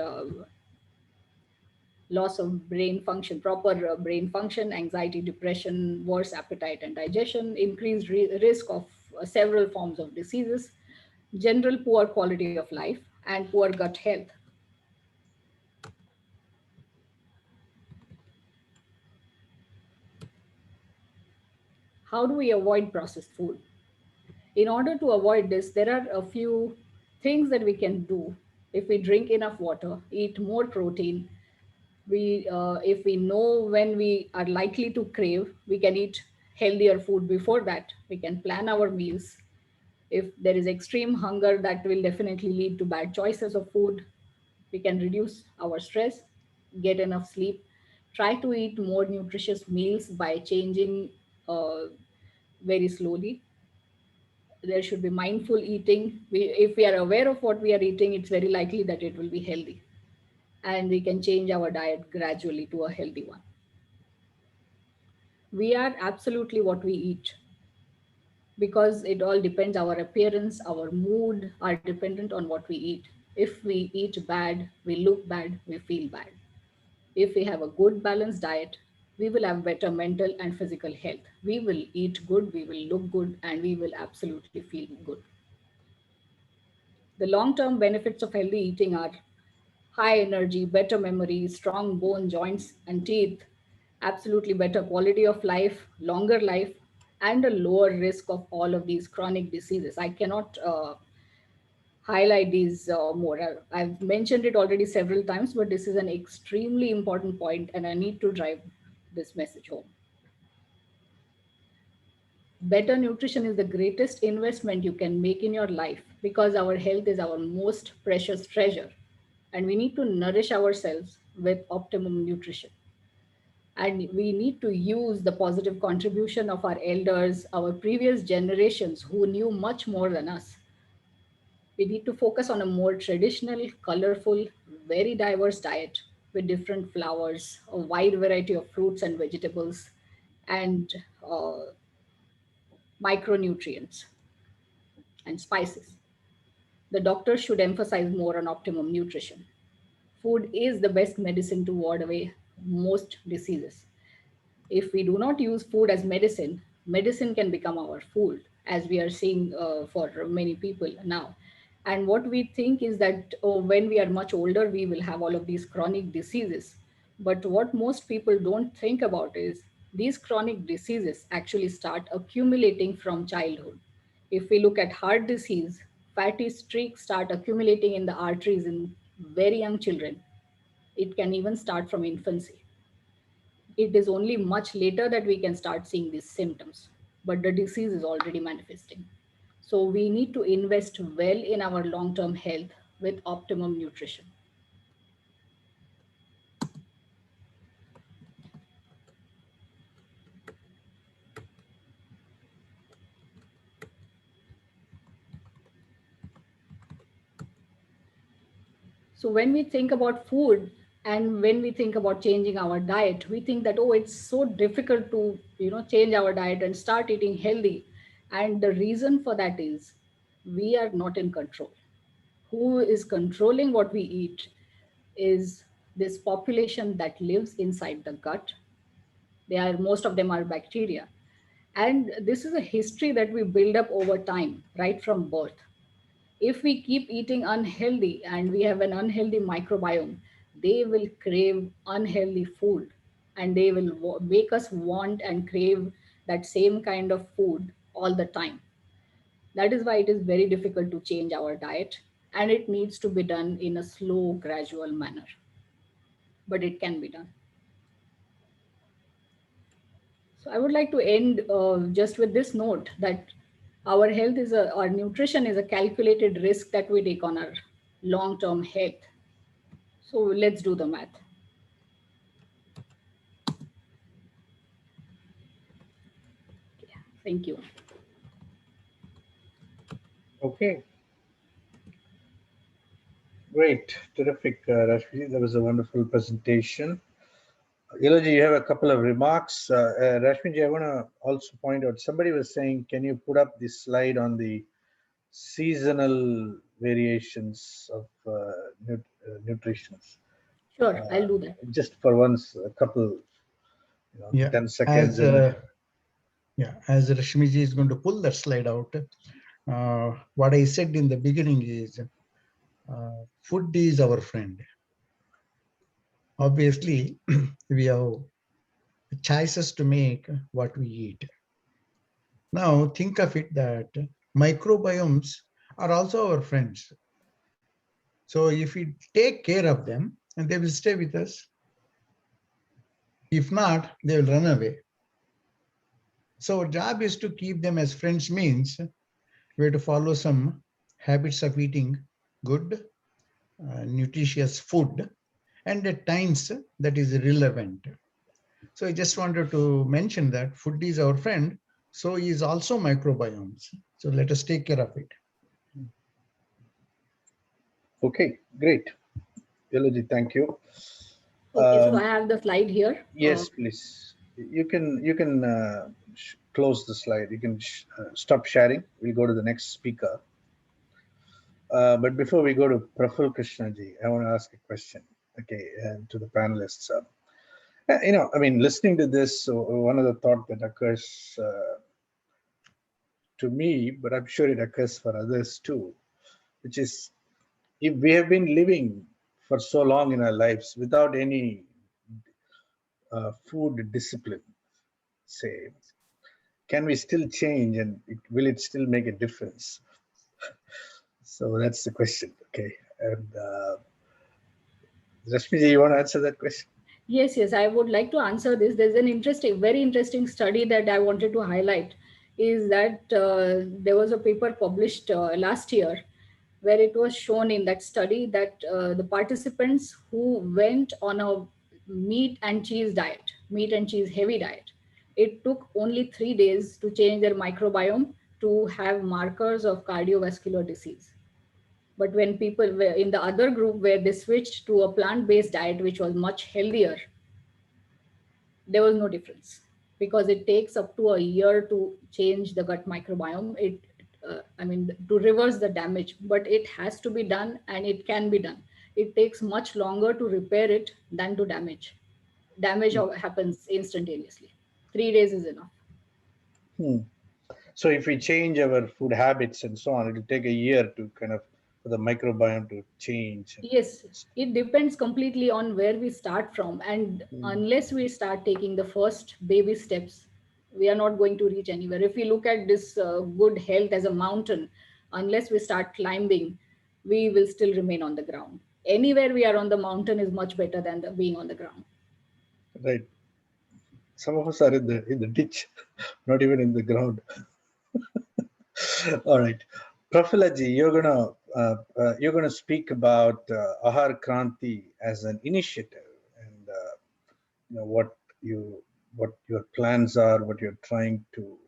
loss of brain function, proper brain function, anxiety, depression, worse appetite and digestion, increased risk of several forms of diseases, general poor quality of life, and poor gut health. How do we avoid processed food? In order to avoid this, there are a few things that we can do. If we drink enough water, eat more protein, if we know when we are likely to crave, we can eat healthier food before that. We can plan our meals. If there is extreme hunger, that will definitely lead to bad choices of food. We can reduce our stress, get enough sleep, try to eat more nutritious meals by changing very slowly. There should be mindful eating. If we are aware of what we are eating, it's very likely that it will be healthy. And we can change our diet gradually to a healthy one. We are absolutely what we eat, because it all depends. Our appearance, our mood are dependent on what we eat. If we eat bad, we look bad, we feel bad. If we have a good balanced diet, we will have better mental and physical health. We will eat good, we will look good, and we will absolutely feel good. The long term benefits of healthy eating are high energy, better memory, strong bone, joints, and teeth, absolutely better quality of life, longer life, and a lower risk of all of these chronic diseases. I cannot highlight these more. I've mentioned it already several times, but this is an extremely important point, and I need to drive this message home. Better nutrition is the greatest investment you can make in your life, because our health is our most precious treasure, and we need to nourish ourselves with optimum nutrition. And we need to use the positive contribution of our elders, our previous generations who knew much more than us. We need to focus on a more traditional, colorful, very diverse diet with different flowers, a wide variety of fruits and vegetables, and micronutrients and spices. The doctor should emphasize more on optimum nutrition. Food is the best medicine to ward away most diseases. If we do not use food as medicine, medicine can become our food, as we are seeing for many people now. And what we think is that, oh, when we are much older, we will have all of these chronic diseases. But what most people don't think about is these chronic diseases actually start accumulating from childhood. If we look at heart disease, fatty streaks start accumulating in the arteries in very young children. It can even start from infancy. It is only much later that we can start seeing these symptoms, but the disease is already manifesting. So we need to invest well in our long-term health with optimum nutrition. So when we think about food and when we think about changing our diet, we think that, oh, it's so difficult to, change our diet and start eating healthy. And the reason for that is we are not in control. Who is controlling what we eat is this population that lives inside the gut. Most of them are bacteria. And this is a history that we build up over time, right from birth. If we keep eating unhealthy and we have an unhealthy microbiome, they will crave unhealthy food, and they will make us want and crave that same kind of food all the time. That is why it is very difficult to change our diet, and it needs to be done in a slow, gradual manner. But it can be done. So I would like to end just with this note that our nutrition is a calculated risk that we take on our long-term health. So let's do the math. Yeah, thank you. Okay, great, terrific, Rashmi. That was a wonderful presentation. Eloji, you have a couple of remarks. Rashmi, I want to also point out, somebody was saying, can you put up this slide on the seasonal variations of nutrition? Sure, I'll do that. Just for once, a couple, Yeah, 10 seconds. As Rashmi ji is going to pull that slide out, what I said in the beginning is food is our friend. Obviously, we have choices to make what we eat. Now, think of it that microbiomes are also our friends. So if we take care of them, and they will stay with us. If not, they will run away. So our job is to keep them as friends means we have to follow some habits of eating good, nutritious food, and at times that is relevant. So I just wanted to mention that food is our friend, so is also microbiomes. So let us take care of it. Okay, great. Eloji, thank you. Okay, so I have the slide here. Yes, please. You can close the slide. You can stop sharing. We'll go to the next speaker. But before we go to Praful Krishnaji, I want to ask a question. Okay, and to the panelists. Listening to this, one of the thought that occurs to me, but I'm sure it occurs for others too, which is if we have been living for so long in our lives without any food discipline, say, can we still change and will it still make a difference? So that's the question. Okay. And Rashmi, you want to answer that question? Yes, I would like to answer this. There's an very interesting study that I wanted to highlight is that there was a paper published last year where it was shown in that study that the participants who went on a meat and cheese heavy diet, it took only 3 days to change their microbiome to have markers of cardiovascular disease. But when people were in the other group where they switched to a plant-based diet, which was much healthier, there was no difference because it takes up to a year to change the gut microbiome. To reverse the damage, but it has to be done and it can be done. It takes much longer to repair it than to damage. Damage happens instantaneously. 3 days is enough. So if we change our food habits and so on, it will take a year to for the microbiome to change. Yes, it depends completely on where we start from. And unless we start taking the first baby steps, we are not going to reach anywhere. If we look at this good health as a mountain, unless we start climbing, we will still remain on the ground. Anywhere we are on the mountain is much better than being on the ground. Right. Some of us are in the ditch, not even in the ground. All right, Prafullaji, you're gonna speak about Aahaara Kranti as an initiative, and what your plans are, what you're trying to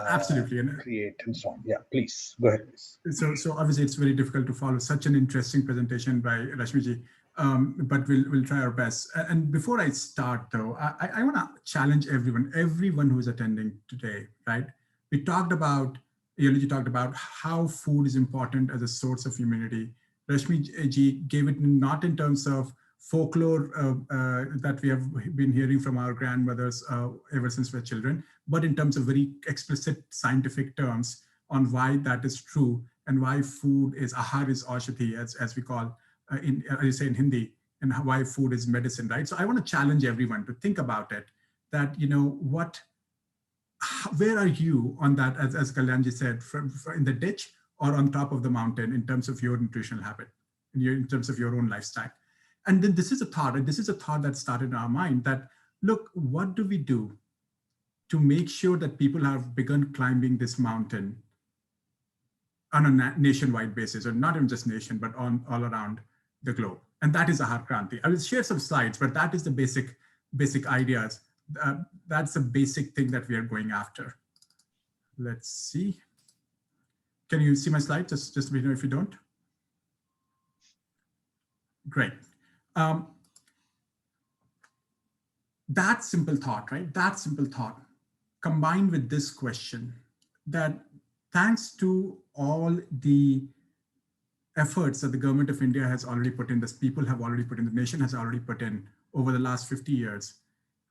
Absolutely. create, and so on. Yeah, please go ahead, please. So obviously it's very difficult to follow such an interesting presentation by Rashmiji, but we'll try our best. And before I start, though, I want to challenge everyone who is attending today. Right? Eloji talked about how food is important as a source of immunity. Rashmi ji gave it not in terms of folklore that we have been hearing from our grandmothers ever since we're children, but in terms of very explicit scientific terms on why that is true and why food is Aahaar is Aushadhi, as we call as you say in Hindi, and why food is medicine, right? So I want to challenge everyone to think about it, that where are you on that, as Kalyanji said, in the ditch or on top of the mountain in terms of your nutritional habit, in terms of your own lifestyle? And then this is a thought that started in our mind that, look, what do we do to make sure that people have begun climbing this mountain on a nationwide basis, or not even just nation, but all around the globe? And that is Aahaara Kranti. I will share some slides, but that is the basic ideas. That's the basic thing that we are going after. Let's see. Can you see my slide? Just let me know if you don't. Great. That simple thought, right? That simple thought combined with this question, that thanks to all the efforts that the government of India has already put in, this people have already put in, the nation has already put in over the last 50 years,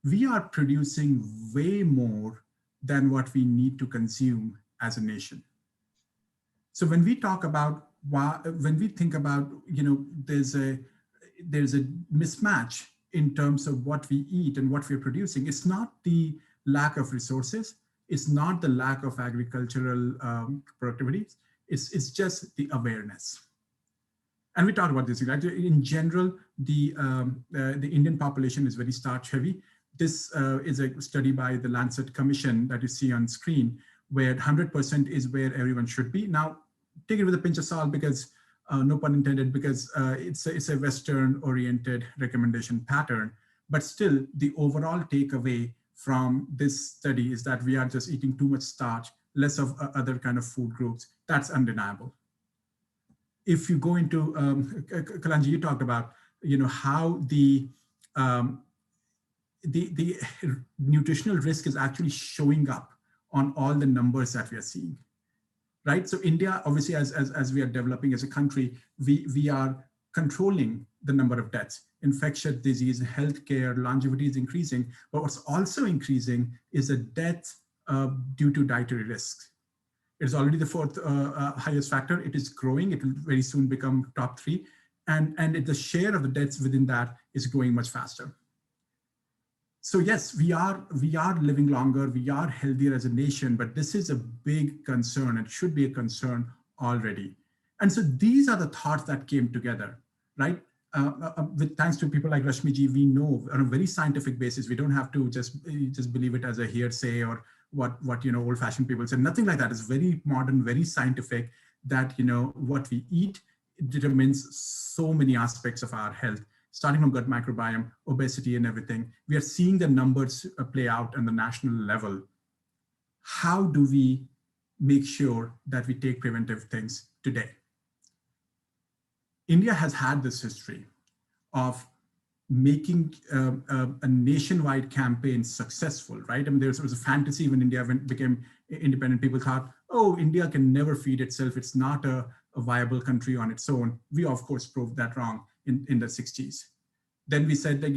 we are producing way more than what we need to consume as a nation. So when we talk about when we think about, there's a mismatch in terms of what we eat and what we're producing. It's not the lack of resources. It's not the lack of agricultural productivity. It's just the awareness. And we talked about this, right? In general, the Indian population is very starch heavy. This is a study by the Lancet Commission that you see on screen, where 100% is where everyone should be. Now, take it with a pinch of salt, because no pun intended, because it's a Western-oriented recommendation pattern. But still, the overall takeaway from this study is that we are just eating too much starch, less of other kind of food groups. That's undeniable. If you go into, Kalanji, you talked about, how the nutritional risk is actually showing up on all the numbers that we are seeing, right? So India, obviously, as we are developing as a country, we are controlling the number of deaths. Infectious disease, healthcare, longevity is increasing, but what's also increasing is the death due to dietary risks. It's already the fourth highest factor. It is growing. It will very soon become top 3. And the share of the deaths within that is growing much faster. So yes, we are living longer, we are healthier as a nation, but this is a big concern. It should be a concern already. And so these are the thoughts that came together, right? With thanks to people like Rashmi ji, we know on a very scientific basis. We don't have to just believe it as a hearsay or what old-fashioned people say. Nothing like that. It's very modern, very scientific. That what we eat determines so many aspects of our health, starting from gut microbiome, obesity, and everything. We are seeing the numbers play out on the national level. How do we make sure that we take preventive things today? India has had this history of making a nationwide campaign successful, right? I mean, there was a fantasy when India became independent. People thought, oh, India can never feed itself. It's not a viable country on its own. We, of course, proved that wrong in the 60s. Then we said that,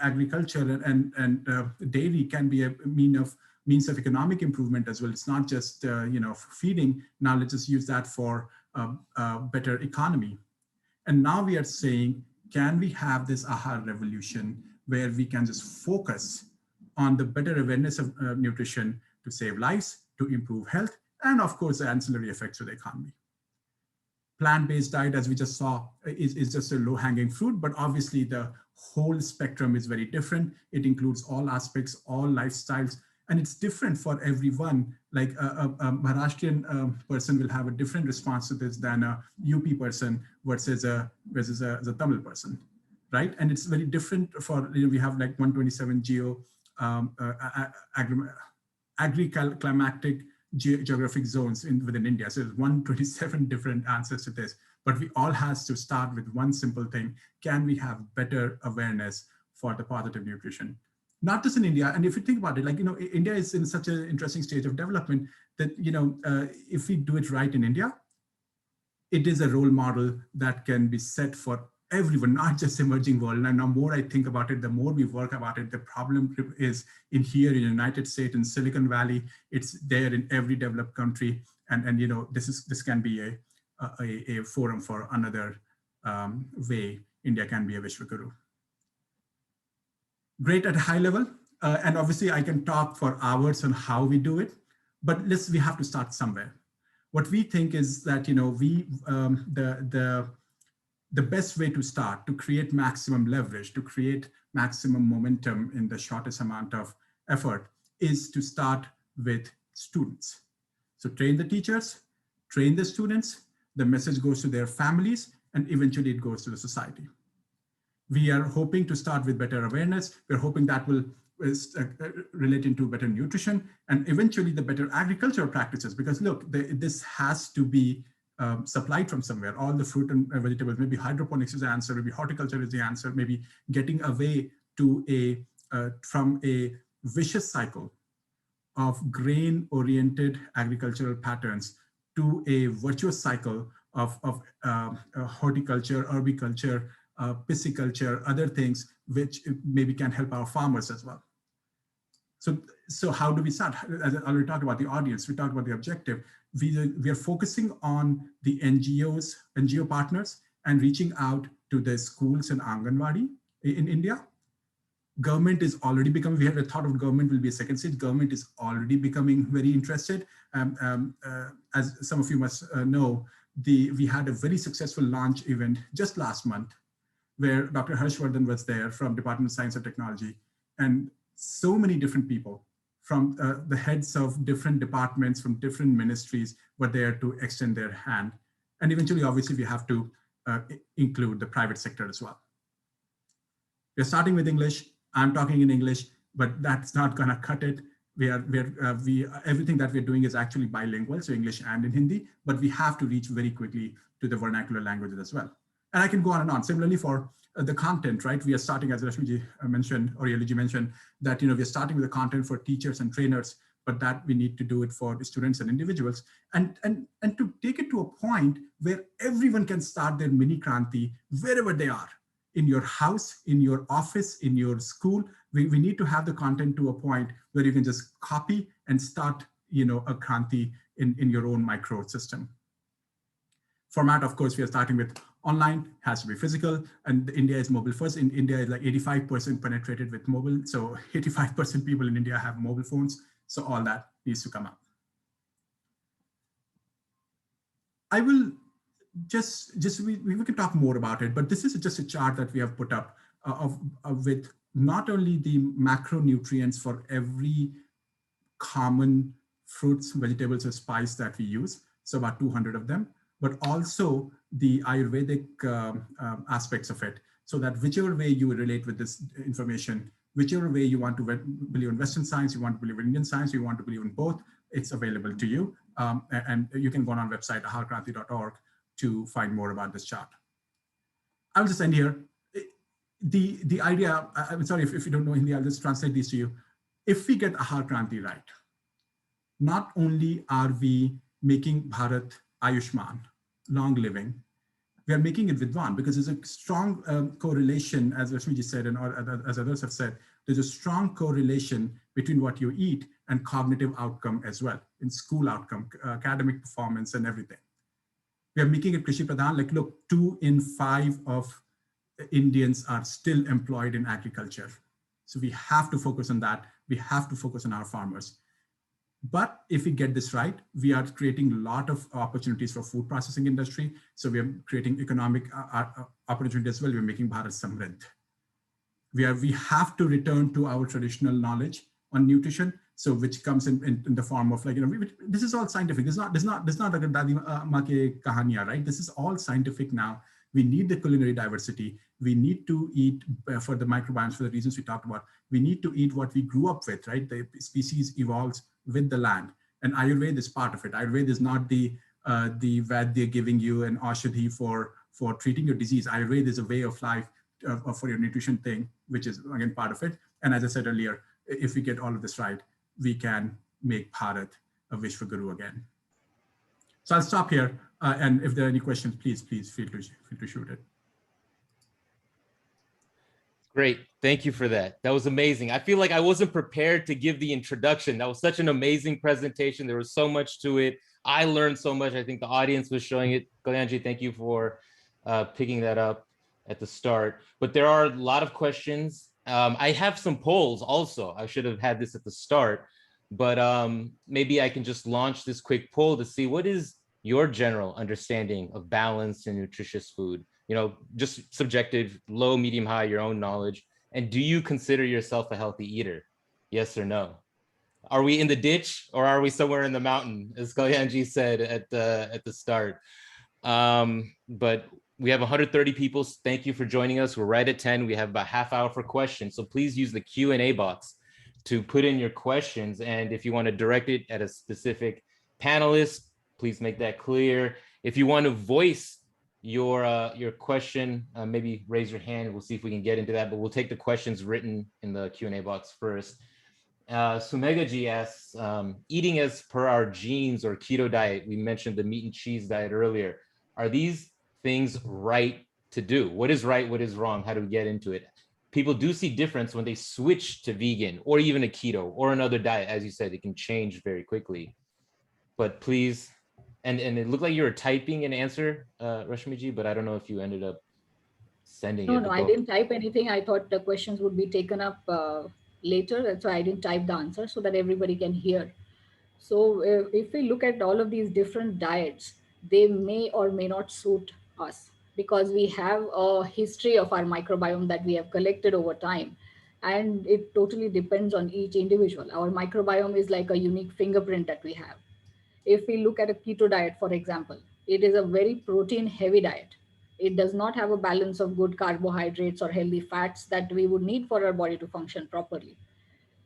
agriculture and dairy can be a means of economic improvement as well. It's not just, feeding. Now let's just use that for a better economy. And now we are saying, can we have this Aahaara revolution where we can just focus on the better awareness of nutrition to save lives, to improve health, and of course, the ancillary effects of the economy. Plant-based diet, as we just saw, is just a low-hanging fruit, but obviously the whole spectrum is very different. It includes all aspects, all lifestyles, and it's different for everyone. Like a Maharashtrian person will have a different response to this than a UP person versus a Tamil person, right? And it's very different for, we have like 127 agri-climatic geographic zones within India. So there's 127 different answers to this, but we all has to start with one simple thing. Can we have better awareness for the positive nutrition? Not just in India. And if you think about it, like, India is in such an interesting stage of development that, if we do it right in India, it is a role model that can be set for everyone, not just emerging world. And the more I think about it, the more we work about it, the problem is in here in the United States, in Silicon Valley, it's there in every developed country. And this can be a forum for another way India can be a Vishwaguru. Great at a high level. And obviously I can talk for hours on how we do it, but we have to start somewhere. What we think is that, the best way to start, to create maximum leverage, to create maximum momentum in the shortest amount of effort, is to start with students. So train the teachers, train the students, the message goes to their families, and eventually it goes to the society. We are hoping to start with better awareness. We're hoping that will relate into better nutrition and eventually the better agricultural practices, because look, this has to be supplied from somewhere. All the fruit and vegetables, maybe hydroponics is the answer, maybe horticulture is the answer, maybe getting away to from a vicious cycle of grain-oriented agricultural patterns to a virtuous cycle horticulture, herbiculture, pisciculture, other things which maybe can help our farmers as well. So how do we start? As I already talked about the audience, we talked about the objective. We are focusing on the NGO partners, and reaching out to the schools and Anganwadi in India. Government is already becoming, we have a thought of government will be a second stage. Government is already becoming very interested. As some of you must know, we had a very successful launch event just last month where Dr. Harshvardhan was there from Department of Science and Technology, and so many different people from the heads of different departments from different ministries were there to extend their hand. And eventually, obviously, we have to include the private sector as well. We're starting with English. I'm talking in English, but that's not gonna cut it. Everything that we're doing is actually bilingual, so English and in Hindi, but we have to reach very quickly to the vernacular languages as well. And I can go on and on. Similarly for the content, right? We are starting, as Rashmi mentioned, or Eloji mentioned, that we're starting with the content for teachers and trainers, but that we need to do it for the students and individuals, and to take it to a point where everyone can start their mini Kranti wherever they are. In your house, in your office, in your school, we need to have the content to a point where you can just copy and start, a Kranti in your own micro system. Format, of course, we are starting with online, has to be physical, and India is mobile first. In India, is like 85% penetrated with mobile. So 85% people in India have mobile phones. So all that needs to come up. I will we can talk more about it, but this is just a chart that we have put up with not only the macronutrients for every common fruits, vegetables, or spice that we use, so about 200 of them, but also the Ayurvedic aspects of it, so that whichever way you relate with this information, whichever way you want to believe in Western science, you want to believe in Indian science, you want to believe in both, it's available to you. And you can go on our website, aaharakranti.org, to find more about this chart. I'll just end here. The idea, I'm sorry if you don't know Hindi, I'll just translate these to you. If we get Aahaara Kranti right, not only are we making Bharat Ayushman, long living, we are making it Vidwan, because there's a strong correlation, as Rashmi ji said, and as others have said, there's a strong correlation between what you eat and cognitive outcome as well, in school outcome, academic performance and everything. We are making it Krishi Pradhan, like look, 2 in 5 of Indians are still employed in agriculture. So we have to focus on that. We have to focus on our farmers. But if we get this right, we are creating a lot of opportunities for food processing industry. So we are creating economic opportunities as well. We're making Bharat Samriddh. We have to return to our traditional knowledge on nutrition. So which comes in the form of like, this is all scientific. This is not like a dadi maa ke kahaniya, right? This is all scientific now. We need the culinary diversity. We need to eat for the microbiomes, for the reasons we talked about. We need to eat what we grew up with, right? The species evolves with the land. And Ayurveda is part of it. Ayurveda is not the Vaidya giving you an Aushadhi for treating your disease. Ayurveda is a way of life for your nutrition thing, which is again part of it. And as I said earlier, if we get all of this right, we can make Bharat a Vishwaguru again. So I'll stop here. And if there are any questions, please feel to shoot it. Great. Thank you for that. That was amazing. I feel like I wasn't prepared to give the introduction. That was such an amazing presentation. There was so much to it. I learned so much. I think the audience was showing it. Kalyanji, thank you for picking that up at the start. But there are a lot of questions. I have some polls also. I should have had this at the start, but maybe I can just launch this quick poll to see what is your general understanding of balanced and nutritious food. Just subjective, low, medium, high, your own knowledge. And do you consider yourself a healthy eater? Yes or no? Are we in the ditch or are we somewhere in the mountain, as Kalyanji said at the start? But we have 130 people. Thank you for joining us. We're right at 10. We have about half hour for questions. So please use the Q&A box to put in your questions. And if you want to direct it at a specific panelist, please make that clear. If you want to voice your question, maybe raise your hand. We'll see if we can get into that, but we'll take the questions written in the Q&A box first. Sumegaji asks, eating as per our genes or keto diet, we mentioned the meat and cheese diet earlier. Are these things right to do? What is right? What is wrong? How do we get into it? People do see difference when they switch to vegan or even a keto or another diet. As you said, it can change very quickly. But please, and it looked like you were typing an answer, Rashmiji, but I don't know if you ended up sending it. No, I didn't type anything. I thought the questions would be taken up later. That's why I didn't type the answer so that everybody can hear. So if we look at all of these different diets, they may or may not suit us because we have a history of our microbiome that we have collected over time. And it totally depends on each individual. Our microbiome is like a unique fingerprint that we have. If we look at a keto diet, for example, it is a very protein heavy diet. It does not have a balance of good carbohydrates or healthy fats that we would need for our body to function properly.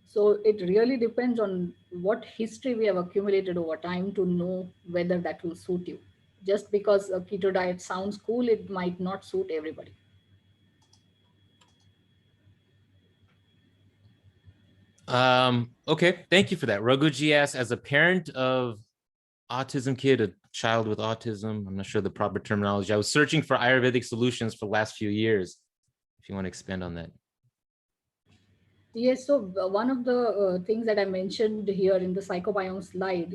So it really depends on what history we have accumulated over time to know whether that will suit you. Just because a keto diet sounds cool, it might not suit everybody. Okay, thank you for that. Raghuji asks, as a parent of autism kid, a child with autism, I'm not sure the proper terminology, I was searching for Ayurvedic solutions for the last few years. If you want to expand on that. Yes, so one of the things that I mentioned here in the psychobiome slide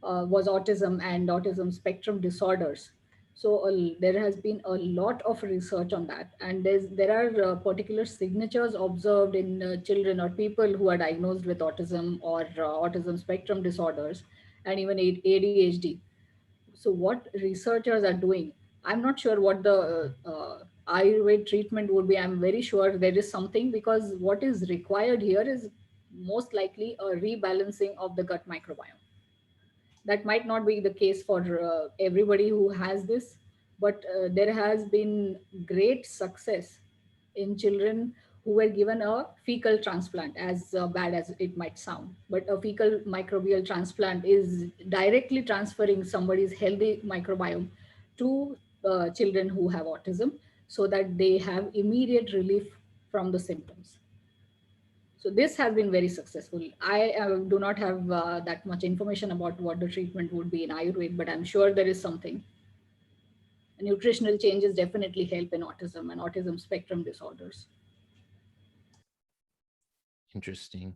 was autism and autism spectrum disorders. So there has been a lot of research on that, and there are particular signatures observed in children or people who are diagnosed with autism or autism spectrum disorders, and even ADHD. So what researchers are doing, I'm not sure what the Ayurveda treatment would be. I'm very sure there is something, because what is required here is most likely a rebalancing of the gut microbiome. That might not be the case for everybody who has this, but there has been great success in children who were given a fecal transplant, as bad as it might sound. But a fecal microbial transplant is directly transferring somebody's healthy microbiome to children who have autism so that they have immediate relief from the symptoms. So this has been very successful. I do not have that much information about what the treatment would be in Ayurveda, but I'm sure there is something. Nutritional changes definitely help in autism and autism spectrum disorders. Interesting.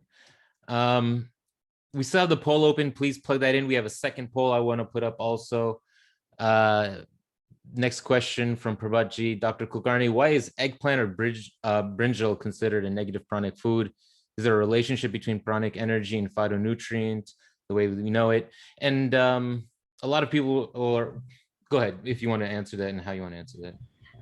We still have the poll open. Please plug that in. We have a second poll I want to put up also. Next question from Prabhatji. Dr. Kulkarni, why is eggplant or brinjal considered a negative pranic food? Is there a relationship between pranic energy and phytonutrients, the way we know it? And a lot of people, or go ahead if you want to answer that and how you want to answer that.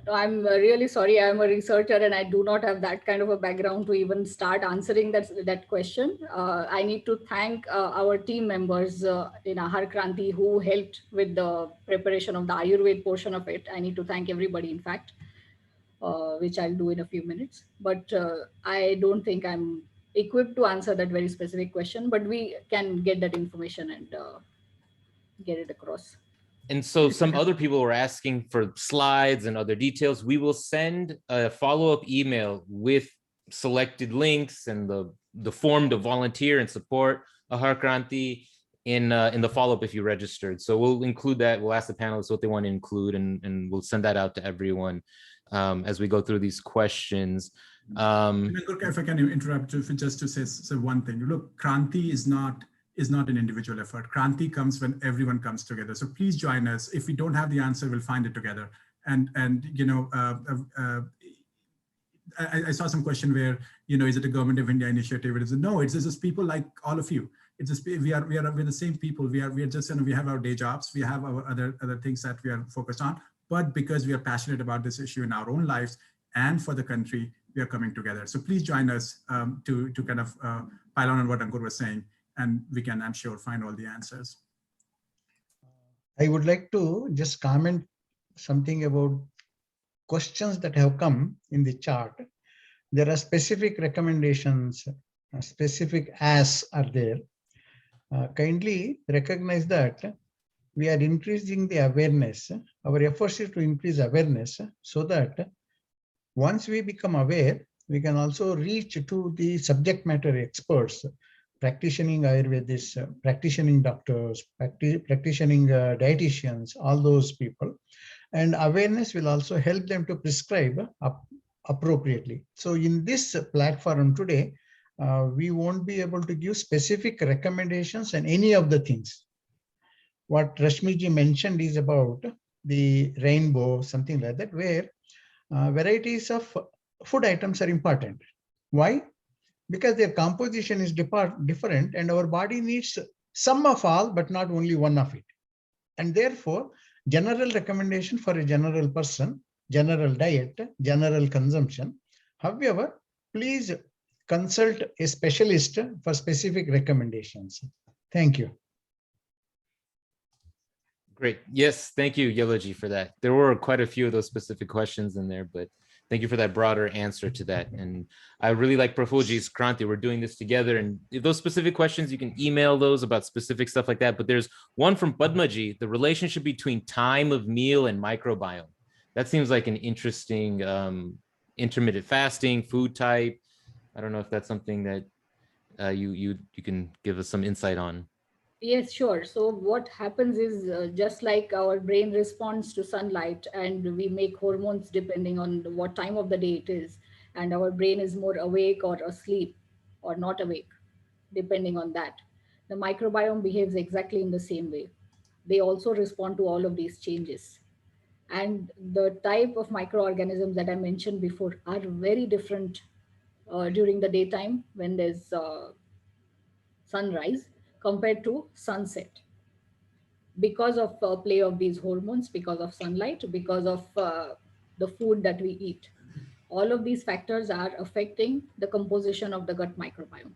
No, I'm really sorry. I'm a researcher and I do not have that kind of a background to even start answering that question. I need to thank our team members in Aahaara Kranti who helped with the preparation of the Ayurveda portion of it. I need to thank everybody, in fact, which I'll do in a few minutes. But I don't think I'm equipped to answer that very specific question, but we can get that information and get it across. And so some other people were asking for slides and other details. We will send a follow-up email with selected links and the form to volunteer and support Aahaara Kranti in the follow-up if you registered. So we'll include that. We'll ask the panelists what they want to include, and we'll send that out to everyone as we go through these questions. If I can interrupt you just to say one thing. Look, Kranti is not an individual effort. Kranti comes when everyone comes together. So please join us. If we don't have the answer, we'll find it together. And you know, I saw some question where, you know, is it a Government of India initiative? It is no. It's just people like all of you. It's just we're the same people. We are just, you know, we have our day jobs. We have our other things that we are focused on. But because we are passionate about this issue in our own lives and for the country, we are coming together. So please join us to kind of pile on what Ankur was saying. And we can, I'm sure, find all the answers. I would like to just comment something about questions that have come in the chart. There are specific recommendations, specific asks are there. Kindly recognize that we are increasing the awareness. Our efforts is to increase awareness so that once we become aware, we can also reach to the subject matter experts practicing Ayurvedists, practicing doctors, practicing dietitians, all those people. And awareness will also help them to prescribe appropriately. So in this platform today, we won't be able to give specific recommendations on any of the things. What Rashmi ji mentioned is about the rainbow, something like that, where varieties of food items are important. Why? Because their composition is different and our body needs some of all, but not only one of it. And therefore, general recommendation for a general person, general diet, general consumption. However, please consult a specialist for specific recommendations. Thank you. Great. Yes, thank you, Eloji, for that. There were quite a few of those specific questions in there, but thank you for that broader answer to that. And I really like Profuji's Kranti. We're doing this together. And if those specific questions, you can email those about specific stuff like that. But there's one from Padmaji, the relationship between time of meal and microbiome. That seems like an interesting intermittent fasting, food type. I don't know if that's something that you can give us some insight on. Yes, sure. So what happens is just like our brain responds to sunlight and we make hormones depending on what time of the day it is. And our brain is more awake or asleep or not awake, depending on that. The microbiome behaves exactly in the same way. They also respond to all of these changes. And the type of microorganisms that I mentioned before are very different during the daytime when there's sunrise compared to sunset, because of play of these hormones, because of sunlight, because of the food that we eat. All of these factors are affecting the composition of the gut microbiome.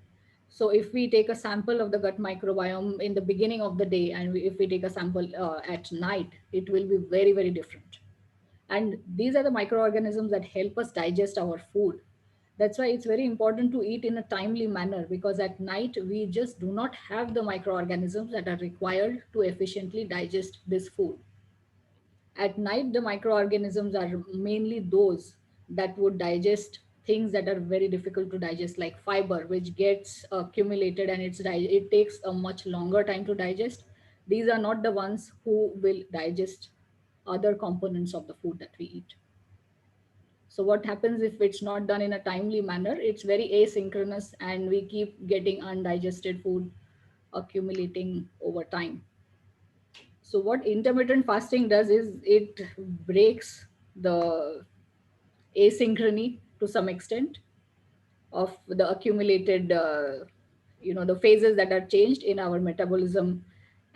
So if we take a sample of the gut microbiome in the beginning of the day and if we take a sample at night, it will be very, very different. And these are the microorganisms that help us digest our food. That's why it's very important to eat in a timely manner, because at night we just do not have the microorganisms that are required to efficiently digest this food. At night, the microorganisms are mainly those that would digest things that are very difficult to digest, like fiber, which gets accumulated and it takes a much longer time to digest. These are not the ones who will digest other components of the food that we eat. So what happens if it's not done in a timely manner? It's very asynchronous and we keep getting undigested food accumulating over time. So what intermittent fasting does is it breaks the asynchrony to some extent of the accumulated, the phases that are changed in our metabolism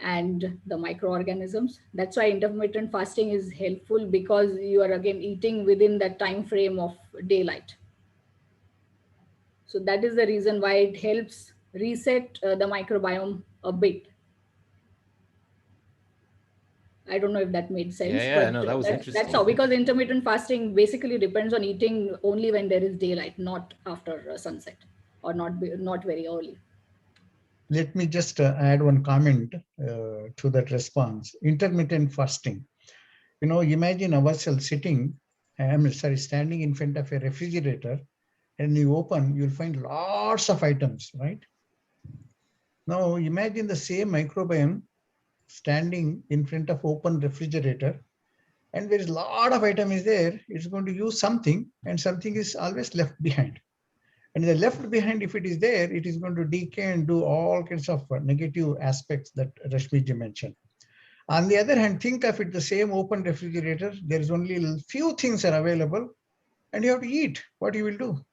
and the microorganisms. That's why intermittent fasting is helpful, because you are again eating within that time frame of daylight. So that is the reason why it helps reset the microbiome a bit. I don't know if that made sense. Yeah, no, that was interesting. That's how, because intermittent fasting basically depends on eating only when there is daylight, not after sunset, or not very early. Let me just add one comment to that response. Intermittent fasting. Imagine ourselves standing in front of a refrigerator, and you open, you'll find lots of items, right? Now imagine the same microbiome standing in front of open refrigerator, and there is a lot of item is there. It's going to use something, and something is always left behind. And the left behind, if it is there, it is going to decay and do all kinds of negative aspects that Rashmi ji mentioned. On the other hand, think of it, the same open refrigerator, there is only a few things are available, and you have to eat. What you will do?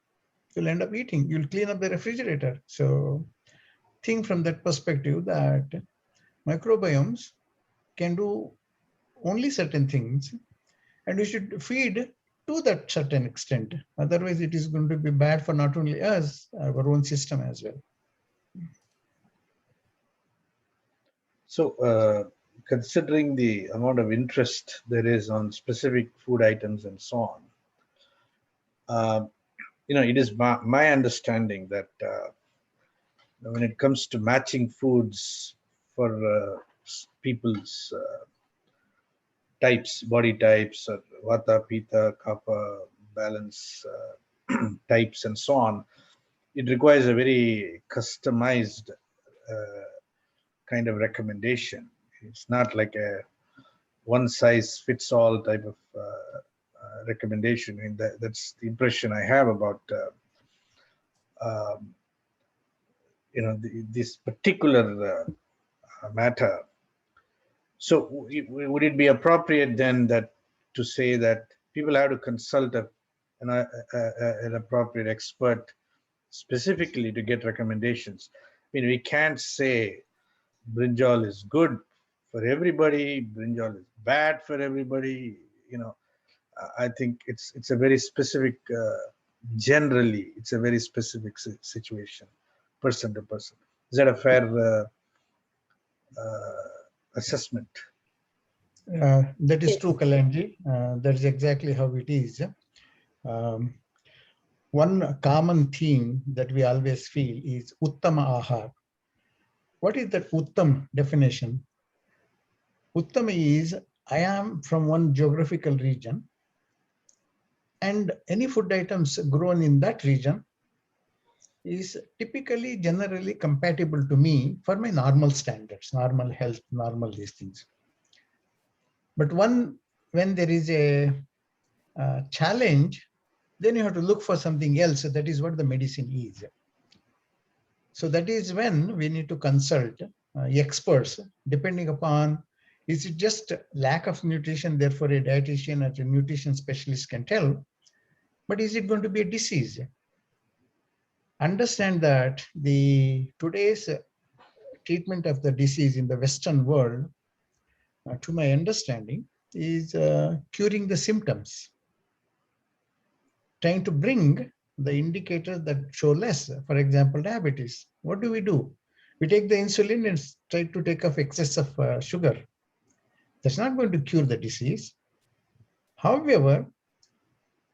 You'll end up eating. You'll clean up the refrigerator. So think from that perspective that microbiomes can do only certain things, and we should feed to that certain extent. Otherwise, it is going to be bad for not only us, our own system as well. So, considering the amount of interest there is on specific food items and so on, it is my understanding that when it comes to matching foods for people's types, body types, or vata, pitta, kapha, balance types, and so on, it requires a very customized kind of recommendation. It's not like a one size fits all type of recommendation. And that's the impression I have about this particular matter. So would it be appropriate then that to say that people have to consult an appropriate expert specifically to get recommendations? I mean, we can't say brinjal is good for everybody, brinjal is bad for everybody. I think it's a very specific, generally, it's a very specific situation, person to person. Is that a fair assessment? That is Yes. true, Kalyanji. That is exactly how it is. One common theme that we always feel is Uttama Ahar. What is that Uttam definition? Uttam is, I am from one geographical region, and any food items grown in that region is typically generally compatible to me for my normal standards, normal health, normal these things. But when there is a challenge, then you have to look for something else. So that is what the medicine is. So that is when we need to consult experts, depending upon, is it just lack of nutrition, therefore a dietitian or a nutrition specialist can tell, but is it going to be a disease? Understand that today's treatment of the disease in the Western world, to my understanding, is curing the symptoms, trying to bring the indicators that show less. For example, diabetes. What do? We take the insulin and try to take off excess of sugar. That's not going to cure the disease. However,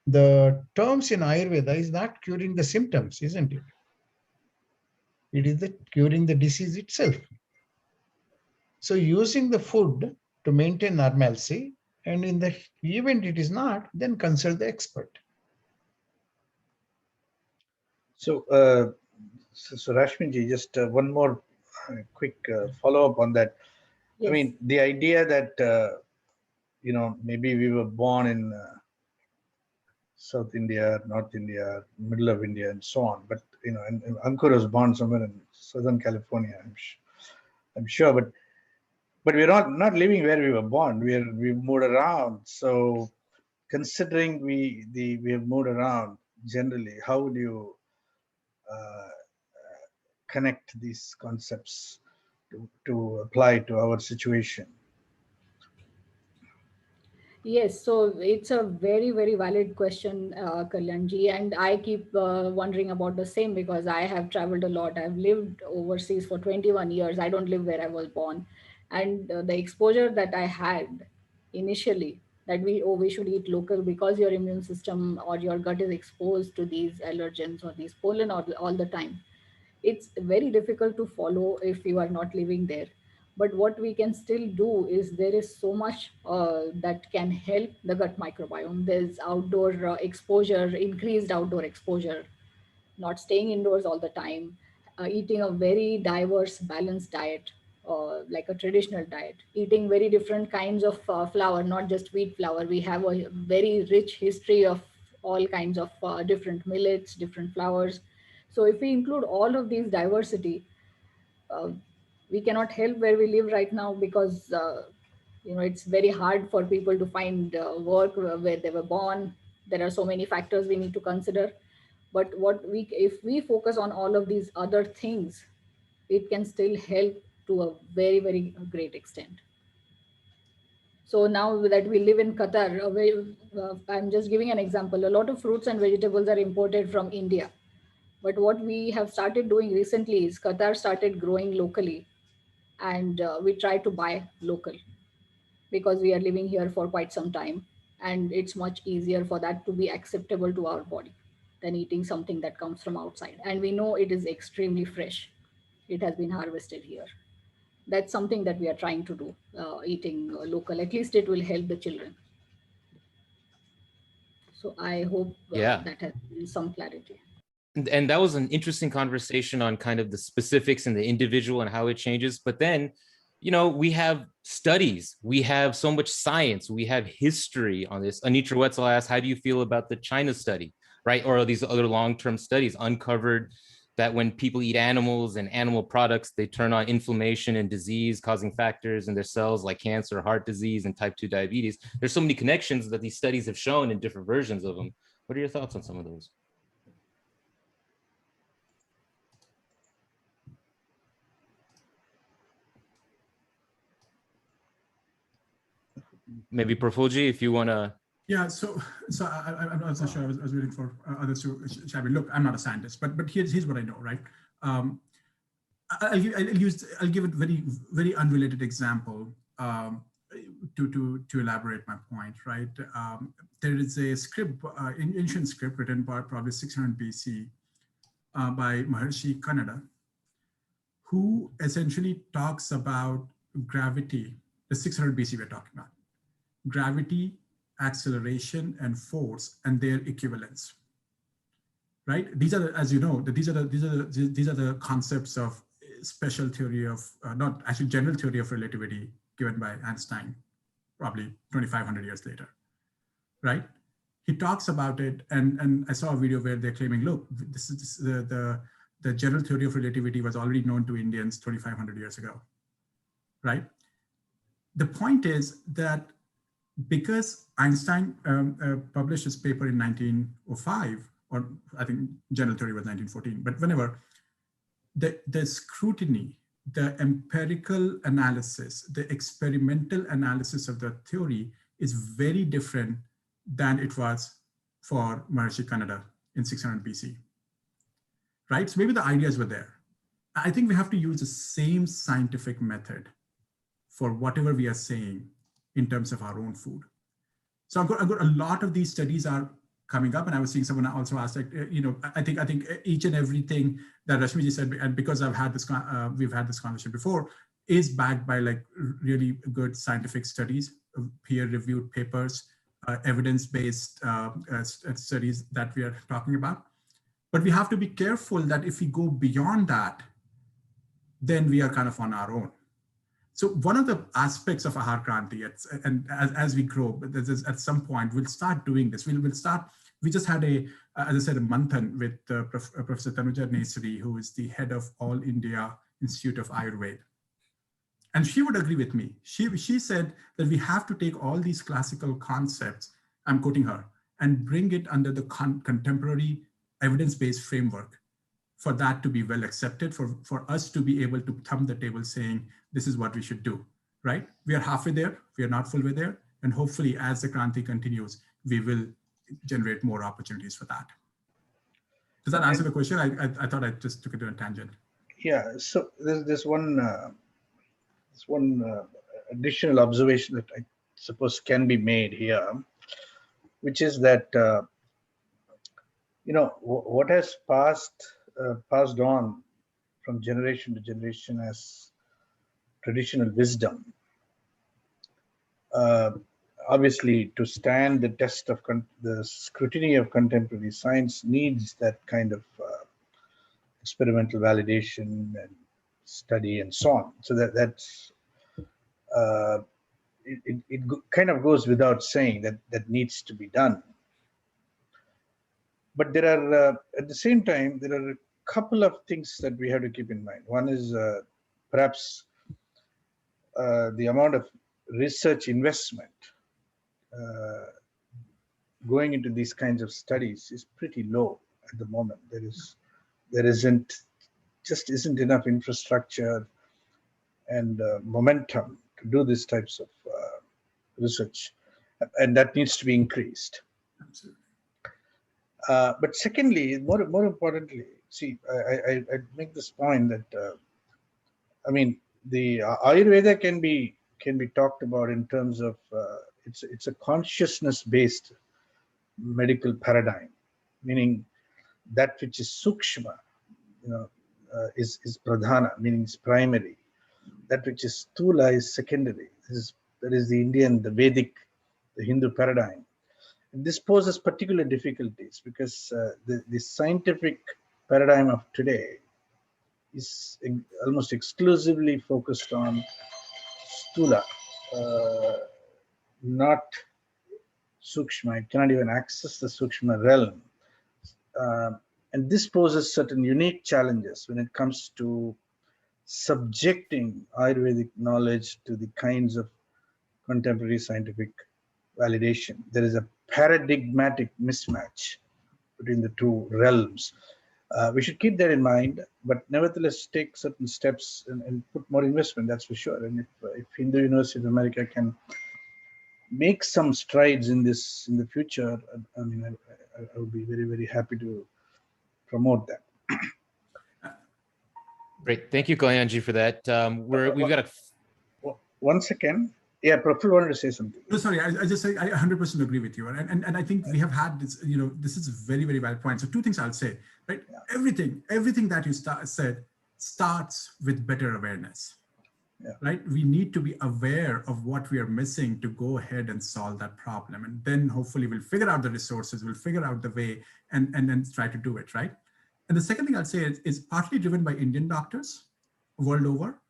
the terms in Ayurveda is not curing the symptoms, isn't it? It is curing the disease itself. So using the food to maintain normalcy, and in the event it is not, then consult the expert. So, Rashmi, just one more quick follow-up on that. Yes. I mean, the idea that maybe we were born in South India, North India, middle of India, and so on. But and Ankur was born somewhere in Southern California, I'm sure. But we're not living where we were born. We moved around. So, considering we have moved around generally, how would you connect these concepts to apply to our situation? Yes, so it's a very, very valid question, Kalyanji, and I keep wondering about the same because I have traveled a lot. I've lived overseas for 21 years. I don't live where I was born. And the exposure that I had initially, that we should eat local because your immune system or your gut is exposed to these allergens or these pollen all the time. It's very difficult to follow if you are not living there, but what we can still do is there is so much that can help the gut microbiome. There's outdoor exposure, increased outdoor exposure, not staying indoors all the time, eating a very diverse balanced diet, like a traditional diet, eating very different kinds of flour, not just wheat flour. We have a very rich history of all kinds of different millets, different flours. So if we include all of these diversity, uh, we cannot help where we live right now because it's very hard for people to find work where they were born. There are so many factors we need to consider, but if we focus on all of these other things, it can still help to a very, very great extent. So now that we live in Qatar, I'm just giving an example. A lot of fruits and vegetables are imported from India. But what we have started doing recently is Qatar started growing locally, and we try to buy local because we are living here for quite some time, and it's much easier for that to be acceptable to our body than eating something that comes from outside. And we know it is extremely fresh. It has been harvested here. That's something that we are trying to do, eating local. At least it will help the children. So I hope Yeah. that has some clarity. And that was an interesting conversation on kind of the specifics and the individual and how it changes. But then, we have studies, we have so much science, we have history on this. Anitra Wetzel asked, how do you feel about the China study, right? Or these other long-term studies uncovered that when people eat animals and animal products, they turn on inflammation and disease causing factors in their cells like cancer, heart disease, and type 2 diabetes. There's so many connections that these studies have shown in different versions of them. What are your thoughts on some of those? Maybe Profulji, if you want to. Yeah, so I'm not so sure. I was waiting for others to chime in. Look, I'm not a scientist, but here's what I know, right? I'll give a very unrelated example to elaborate my point, right? There is a script, ancient script written by probably 600 BC by Maharishi Kannada, who essentially talks about gravity. The 600 BC we're talking about. Gravity, acceleration, and force, and their equivalents. Right? These are, as you know, these are the concepts of special theory of, not actually general theory of relativity given by Einstein, probably 2,500 years later. Right? He talks about it, and I saw a video where they're claiming, look, this is the general theory of relativity was already known to Indians 2,500 years ago. Right? The point is that because Einstein published his paper in 1905, or I think general theory was 1914, but whenever, the scrutiny, the empirical analysis, the experimental analysis of the theory is very different than it was for Maharishi Kannada in 600 BC, right? So maybe the ideas were there. I think we have to use the same scientific method for whatever we are saying in terms of our own food. So I've got a lot of these studies are coming up, and I was seeing someone also ask, like, I think each and everything that Rashmi ji said, and because we've had this conversation before, is backed by like really good scientific studies, peer-reviewed papers, evidence-based studies that we are talking about. But we have to be careful that if we go beyond that, then we are kind of on our own. So one of the aspects of Aahaara Kranti, and as we grow, at some point, we'll start doing this. We just had as I said, a manthan with Professor Tanuja Nesri, who is the head of All India Institute of Ayurveda. And she would agree with me. She said that we have to take all these classical concepts, I'm quoting her, and bring it under the contemporary evidence-based framework for that to be well accepted, for us to be able to thumb the table saying, this is what we should do, right? We are halfway there, we are not fully there. And hopefully as the Kranti continues, we will generate more opportunities for that. Does that answer the question? I thought I just took it to a tangent. Yeah, so there's one additional observation that I suppose can be made here, which is that, what has passed on from generation to generation as traditional wisdom, obviously to stand the test of the scrutiny of contemporary science needs that kind of experimental validation and study and so on. So that's it kind of goes without saying that needs to be done. But there are at the same time there are a couple of things that we have to keep in mind. One is perhaps the amount of research investment going into these kinds of studies is pretty low at the moment. There isn't enough infrastructure and momentum to do these types of research, and that needs to be increased. Absolutely. But secondly, more importantly, see, I make this point that the Ayurveda can be talked about in terms of it's a consciousness-based medical paradigm, meaning that which is sukshma, is pradhana, meaning it's primary. That which is sthula is secondary. That is the Indian, the Vedic, the Hindu paradigm. And this poses particular difficulties because the scientific paradigm of today is almost exclusively focused on stula, not sukshma. It cannot even access the sukshma realm. And this poses certain unique challenges when it comes to subjecting Ayurvedic knowledge to the kinds of contemporary scientific validation. There is a paradigmatic mismatch between the two realms. We should keep that in mind, but nevertheless take certain steps and put more investment, that's for sure. And if Hindu University of America can make some strides in this in the future, I mean, I would be very, very happy to promote that. Great. Thank you, Kalyanji, for that. We've got a... One second. Yeah, Prof wanted to say something. No, sorry, I just say I 100% agree with you. And I think we have had this, this is a very, very valid point. So two things I'll say, right? Yeah. Everything that you said starts with better awareness, right? We need to be aware of what we are missing to go ahead and solve that problem. And then hopefully we'll figure out the resources, we'll figure out the way and then try to do it, right? And the second thing I'll say is partly driven by Indian doctors world over.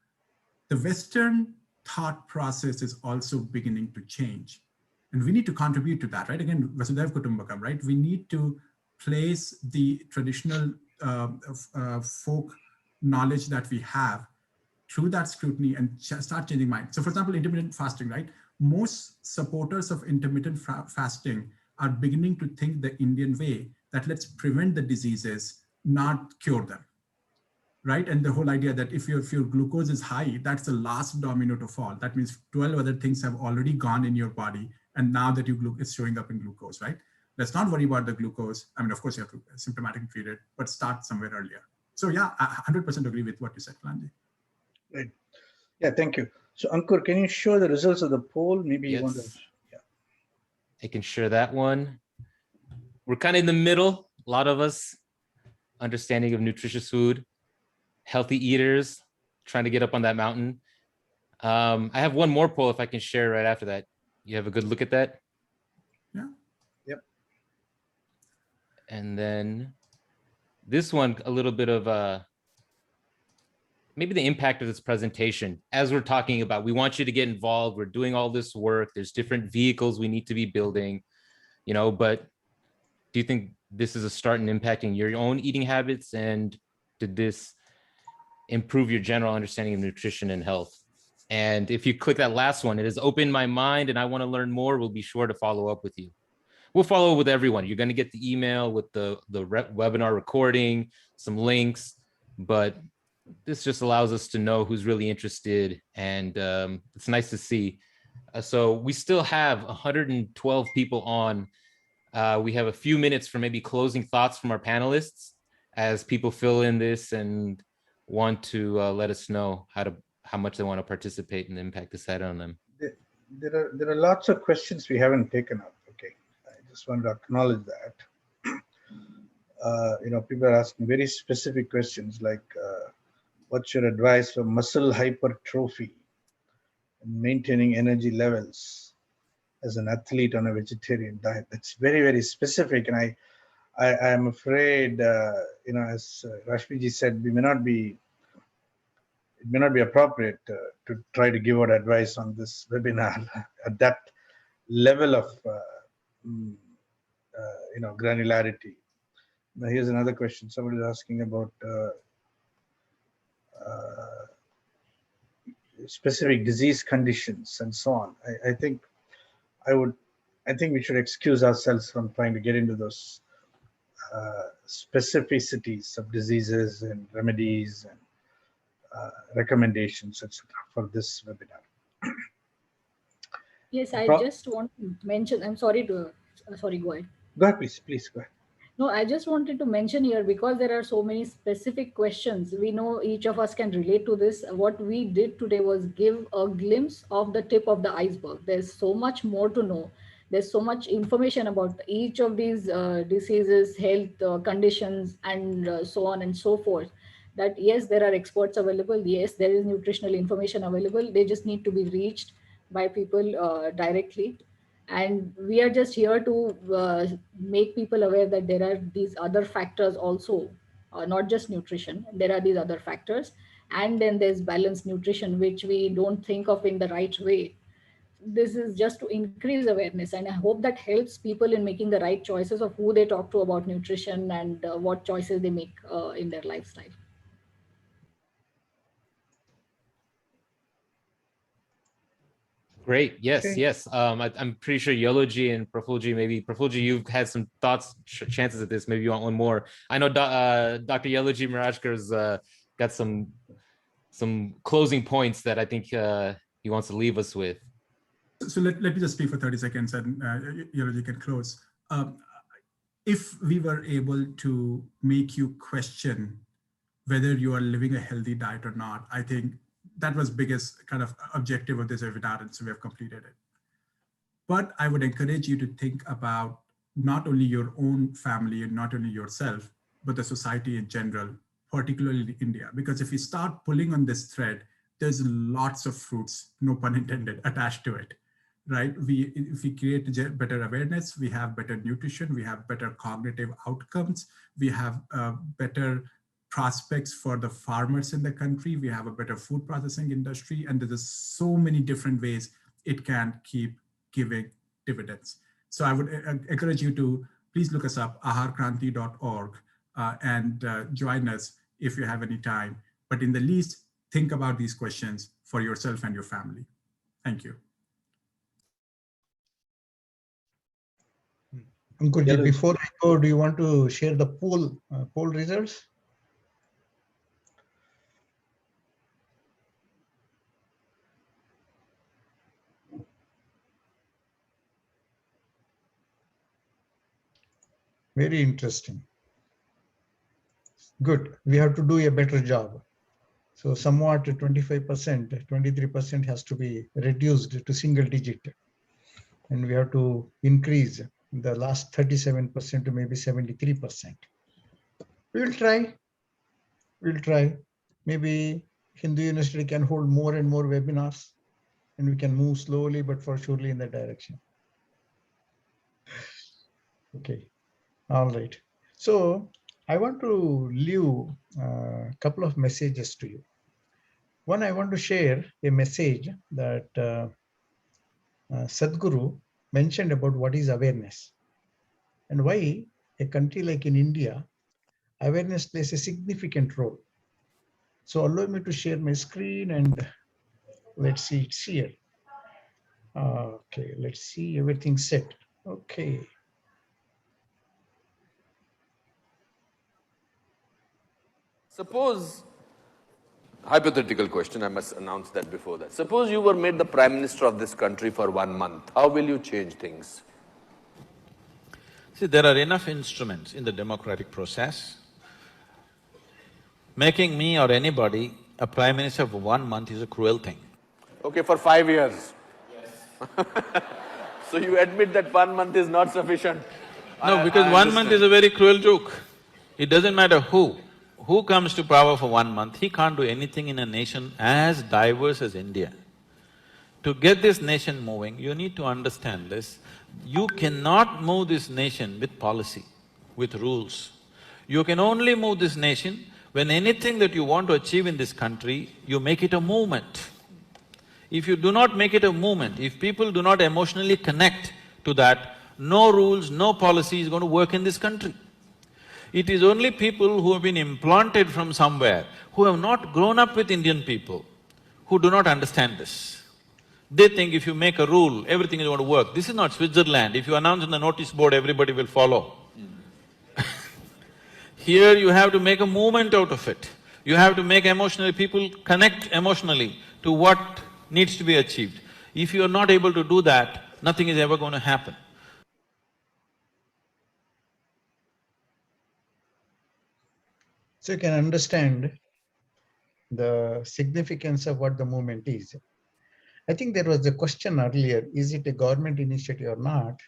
The Western thought process is also beginning to change. And we need to contribute to that, right? Again, Vasudhaiva Kutumbakam, right? We need to place the traditional folk knowledge that we have through that scrutiny and start changing minds. So for example, intermittent fasting, right? Most supporters of intermittent fasting are beginning to think the Indian way, that let's prevent the diseases, not cure them. Right? And the whole idea that if your glucose is high, that's the last domino to fall. That means 12 other things have already gone in your body. And now that your glucose is showing up in glucose, right? Let's not worry about the glucose. I mean, of course, you have to symptomatically treat it, but start somewhere earlier. So yeah, I 100% agree with what you said, Kalyanji. Right. Yeah, thank you. So Ankur, can you show the results of the poll? Maybe you want to, I can share that one. We're kind of in the middle. A lot of us understanding of nutritious food. Healthy eaters, trying to get up on that mountain. I have one more poll if I can share right after that. You have a good look at that? Yeah. Yep. And then this one, a little bit of maybe the impact of this presentation. As we're talking about, we want you to get involved. We're doing all this work. There's different vehicles we need to be building, but do you think this is a start in impacting your own eating habits? And did this improve your general understanding of nutrition and health? And if you click that last one, it has opened my mind and I want to learn more, we'll be sure to follow up with you. We'll follow up with everyone. You're going to get the email with the webinar recording, some links, but this just allows us to know who's really interested. And it's nice to see. So we still have 112 people on. We have a few minutes for maybe closing thoughts from our panelists as people fill in this and want to let us know how much they want to participate and the impact this had on them. There are lots of questions we haven't taken up. Okay, I just want to acknowledge that. People are asking very specific questions like, what's your advice for muscle hypertrophy and maintaining energy levels as an athlete on a vegetarian diet? That's very, very specific, and I am afraid, as Rashmi said, it may not be appropriate to try to give out advice on this webinar at that level of, granularity. Now, here's another question. Somebody is asking about specific disease conditions and so on. I think we should excuse ourselves from trying to get into those specificities of diseases and remedies and recommendations, etc., for this webinar. Yes, I just want to mention, I'm sorry to, sorry, go ahead. Go ahead, please go ahead. No, I just wanted to mention here, because there are so many specific questions, we know each of us can relate to this. What we did today was give a glimpse of the tip of the iceberg. There's so much more to know. There's so much information about each of these diseases, health conditions, and so on and so forth, that yes, there are experts available. Yes, there is nutritional information available. They just need to be reached by people directly. And we are just here to make people aware that there are these other factors also not just nutrition. There are these other factors. And then there's balanced nutrition, which we don't think of in the right way. This is just to increase awareness, and I hope that helps people in making the right choices of who they talk to about nutrition and what choices they make in their lifestyle. Great. Yes, Okay. yes. I'm pretty sure Eloji and Profulji, maybe Profulji, you've had some thoughts, chances at this. Maybe you want one more. I know Dr. Eloji Mirajkar's got some closing points that I think he wants to leave us with. So let me just speak for 30 seconds and Eloji can close. If we were able to make you question whether you are living a healthy diet or not, I think that was biggest kind of objective of this webinar, and so we have completed it. But I would encourage you to think about not only your own family and not only yourself, but the society in general, particularly India. Because if you start pulling on this thread, there's lots of fruits, no pun intended, attached to it, right? If we create better awareness, we have better nutrition, we have better cognitive outcomes, we have better prospects for the farmers in the country, we have a better food processing industry, and there's so many different ways it can keep giving dividends. So I would encourage you to please look us up, aaharakranti.org, and join us if you have any time. But in the least, think about these questions for yourself and your family. Thank you. Ankurji, before I go, do you want to share the poll results? Very interesting. Good. We have to do a better job. So somewhat 25%, 23% has to be reduced to single digit. And we have to increase the last 37% to maybe 73%. We'll try. We'll try. Maybe Hindu University can hold more and more webinars, and we can move slowly but for surely in that direction. Okay. All right. So I want to leave a couple of messages to you. One, I want to share a message that Sadhguru mentioned about what is awareness and why a country like in India, awareness plays a significant role. So allow me to share my screen and let's see, it's here. Okay, let's see, everything set. Okay. Suppose, hypothetical question, I must announce that before that. Suppose you were made the Prime Minister of this country for 1 month. How will you change things? See, there are enough instruments in the democratic process. Making me or anybody a Prime Minister for 1 month is a cruel thing. Okay, for 5 years. Yes. So you admit that 1 month is not sufficient? No, because 1 month is a very cruel joke. It doesn't matter who comes to power for 1 month, he can't do anything in a nation as diverse as India. To get this nation moving, you need to understand this. You cannot move this nation with policy, with rules. You can only move this nation when anything that you want to achieve in this country, you make it a movement. If you do not make it a movement, if people do not emotionally connect to that, no rules, no policy is going to work in this country. It is only people who have been implanted from somewhere, who have not grown up with Indian people, who do not understand this. They think if you make a rule, everything is going to work. This is not Switzerland. If you announce on the notice board, everybody will follow. Here you have to make a movement out of it. You have to make people connect emotionally to what needs to be achieved. If you are not able to do that, nothing is ever going to happen. So you can understand the significance of what the movement is. I think there was a question earlier, is it a government initiative or not?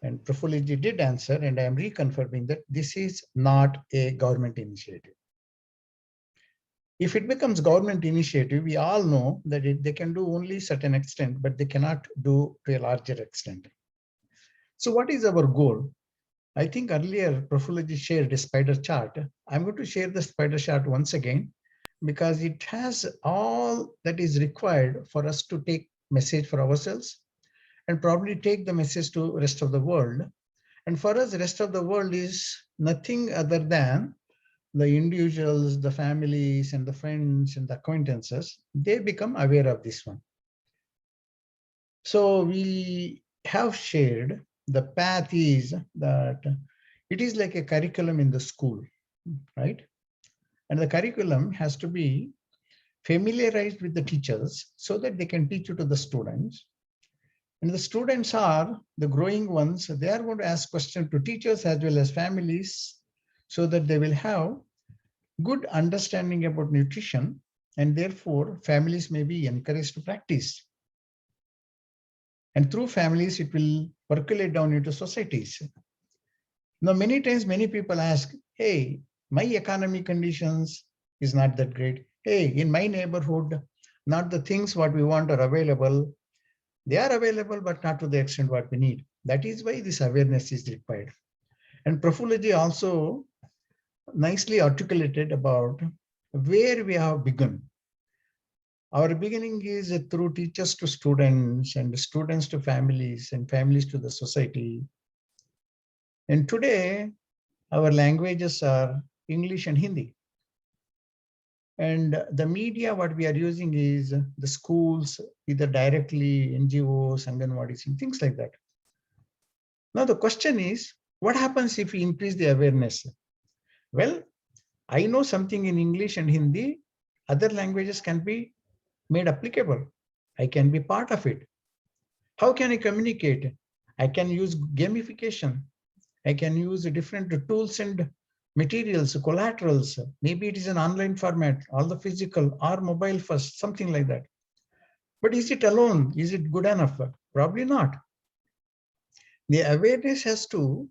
And Profulji did answer, and I am reconfirming that this is not a government initiative. If it becomes government initiative, we all know that they can do only certain extent, but they cannot do to a larger extent. So what is our goal? I think earlier Prafulaji shared a spider chart. I'm going to share the spider chart once again because it has all that is required for us to take message for ourselves and probably take the message to rest of the world. And for us, the rest of the world is nothing other than the individuals, the families, and the friends and the acquaintances. They become aware of this one. So we have shared the path is that it is like a curriculum in the school, right? And the curriculum has to be familiarized with the teachers so that they can teach it to the students. And the students are the growing ones. They are going to ask questions to teachers as well as families so that they will have good understanding about nutrition, and therefore families may be encouraged to practice. And through families, it will percolate down into societies. Now, many times, many people ask, hey, my economic conditions is not that great. Hey, in my neighborhood, not the things what we want are available. They are available, but not to the extent what we need. That is why this awareness is required. And Prafulaji also nicely articulated about where we have begun. Our beginning is through teachers to students and students to families and families to the society. And today, our languages are English and Hindi. And the media, what we are using is the schools, either directly, NGOs, Anganwadis, and things like that. Now, the question is, what happens if we increase the awareness? Well, I know something in English and Hindi, other languages can be made applicable. I can be part of it. How can I communicate? I can use gamification. I can use different tools and materials, collaterals. Maybe it is an online format, all the physical or mobile first, something like that. But is it alone? Is it good enough? Probably not. The awareness has to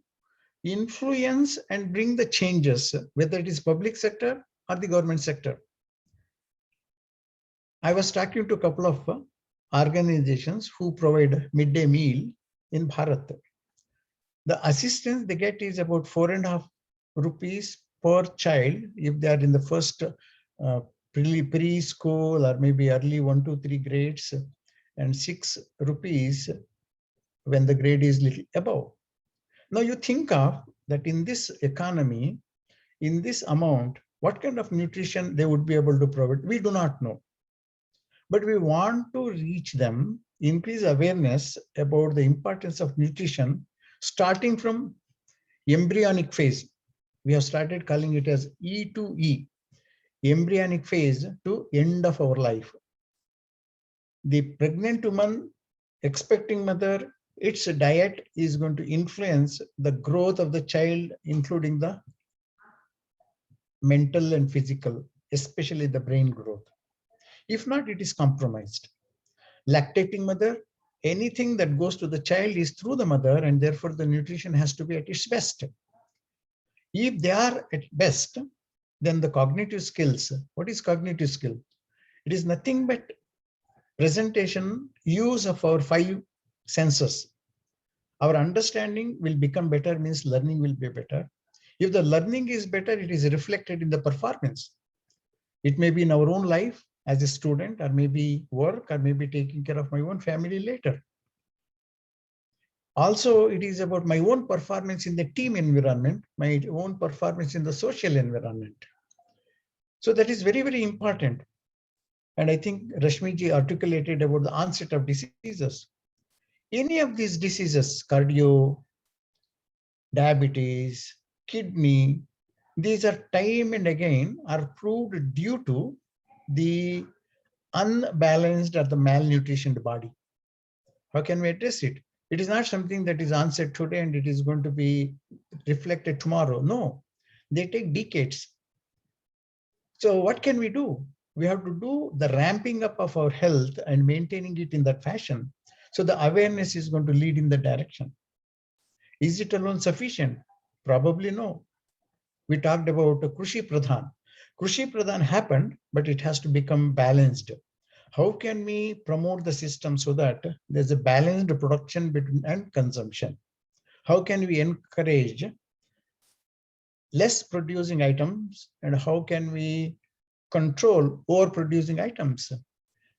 influence and bring the changes, whether it is public sector or the government sector. I was talking to a couple of organizations who provide midday meal in Bharat. The assistance they get is about 4.5 rupees per child if they are in the first preschool or maybe early 1 to 3 grades, and 6 rupees when the grade is little above. Now you think of that in this economy, in this amount, what kind of nutrition they would be able to provide, we do not know. But we want to reach them, increase awareness about the importance of nutrition, starting from embryonic phase. We have started calling it as E to E, embryonic phase to end of our life. The pregnant woman, expecting mother, its diet is going to influence the growth of the child, including the mental and physical, especially the brain growth. If not, it is compromised. Lactating mother, anything that goes to the child is through the mother, and therefore the nutrition has to be at its best. If they are at best, then the cognitive skills, what is cognitive skill? It is nothing but presentation, use of our 5 senses. Our understanding will become better, means learning will be better. If the learning is better, it is reflected in the performance. It may be in our own life as a student, or maybe work, or maybe taking care of my own family later. Also, it is about my own performance in the team environment, my own performance in the social environment. So that is very, very important. And I think Rashmi ji articulated about the onset of diseases. Any of these diseases, cardio, diabetes, kidney, these are time and again are proved due to the unbalanced or the malnutritioned body. How can we address it? It is not something that is answered today and it is going to be reflected tomorrow. No, they take decades. So what can we do? We have to do the ramping up of our health and maintaining it in that fashion. So the awareness is going to lead in the direction. Is it alone sufficient? Probably no. We talked about Krushi Pradhan. Krushi Pradhan happened, but it has to become balanced. How can we promote the system so that there's a balanced production between and consumption? how can we encourage less producing items, and how can we control overproducing items?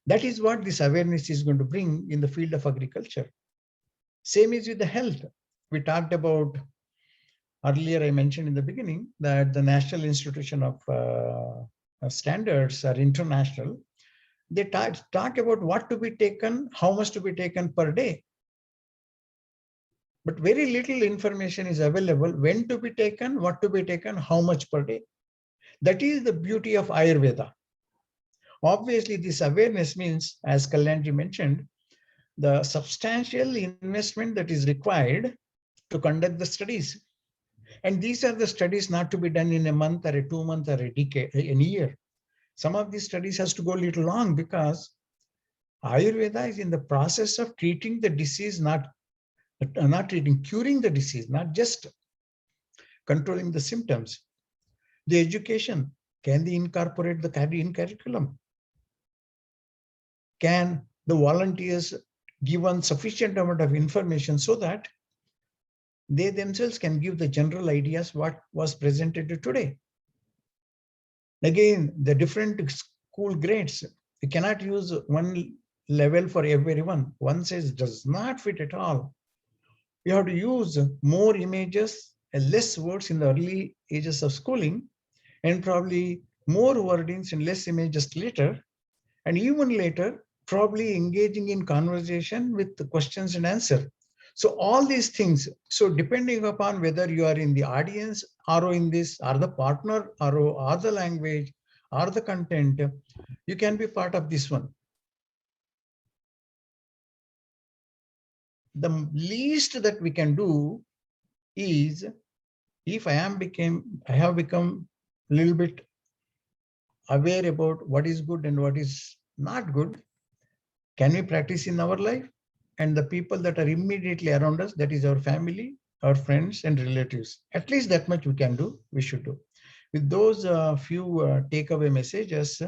That is what this awareness is going to bring in the field of agriculture. Same is with the health. We talked about earlier, I mentioned in the beginning that the National Institution of Standards are international. They talk about what to be taken, how much to be taken per day. But very little information is available when to be taken, what to be taken, how much per day. That is the beauty of Ayurveda. Obviously, this awareness means, as Kalyanji mentioned, the substantial investment that is required to conduct the studies. And these are the studies not to be done in a month or a 2 months or a decade, a year. Some of these studies has to go a little long because Ayurveda is in the process of treating the disease, not curing the disease, not just controlling the symptoms. The education, can they incorporate the in curriculum? Can the volunteers given sufficient amount of information so that they themselves can give the general ideas what was presented today? Again, the different school grades, you cannot use one level for everyone. One says does not fit at all. You have to use more images and less words in the early ages of schooling, and probably more wordings and less images later. And even later, probably engaging in conversation with the questions and answer. So all these things, so depending upon whether you are in the audience or in this, or the partner or the language or the content, you can be part of this one. The least that we can do is, if I have become a little bit aware about what is good and what is not good, can we practice in our life? And the people that are immediately around us, that is our family, our friends and relatives. At least that much we can do, we should do. With those few takeaway messages,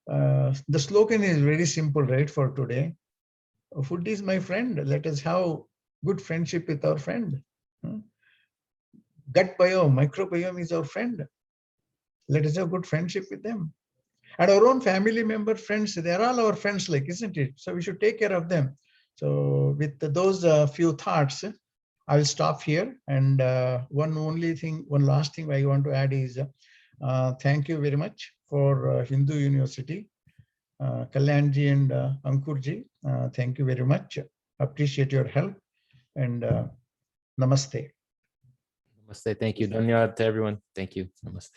the slogan is very simple, right, for today. Food is my friend. Let us have good friendship with our friend. Gut biome, microbiome is our friend. Let us have good friendship with them. And our own family member, friends, they're all our friends, like, isn't it? So we should take care of them. So with those few thoughts, I'll stop here. And one last thing I want to add is, thank you very much for Hindu University, Kalyanji and Ankurji. Thank you very much. Appreciate your help, and namaste. Namaste. Thank you. Dhanyawad to everyone. Thank you. Namaste.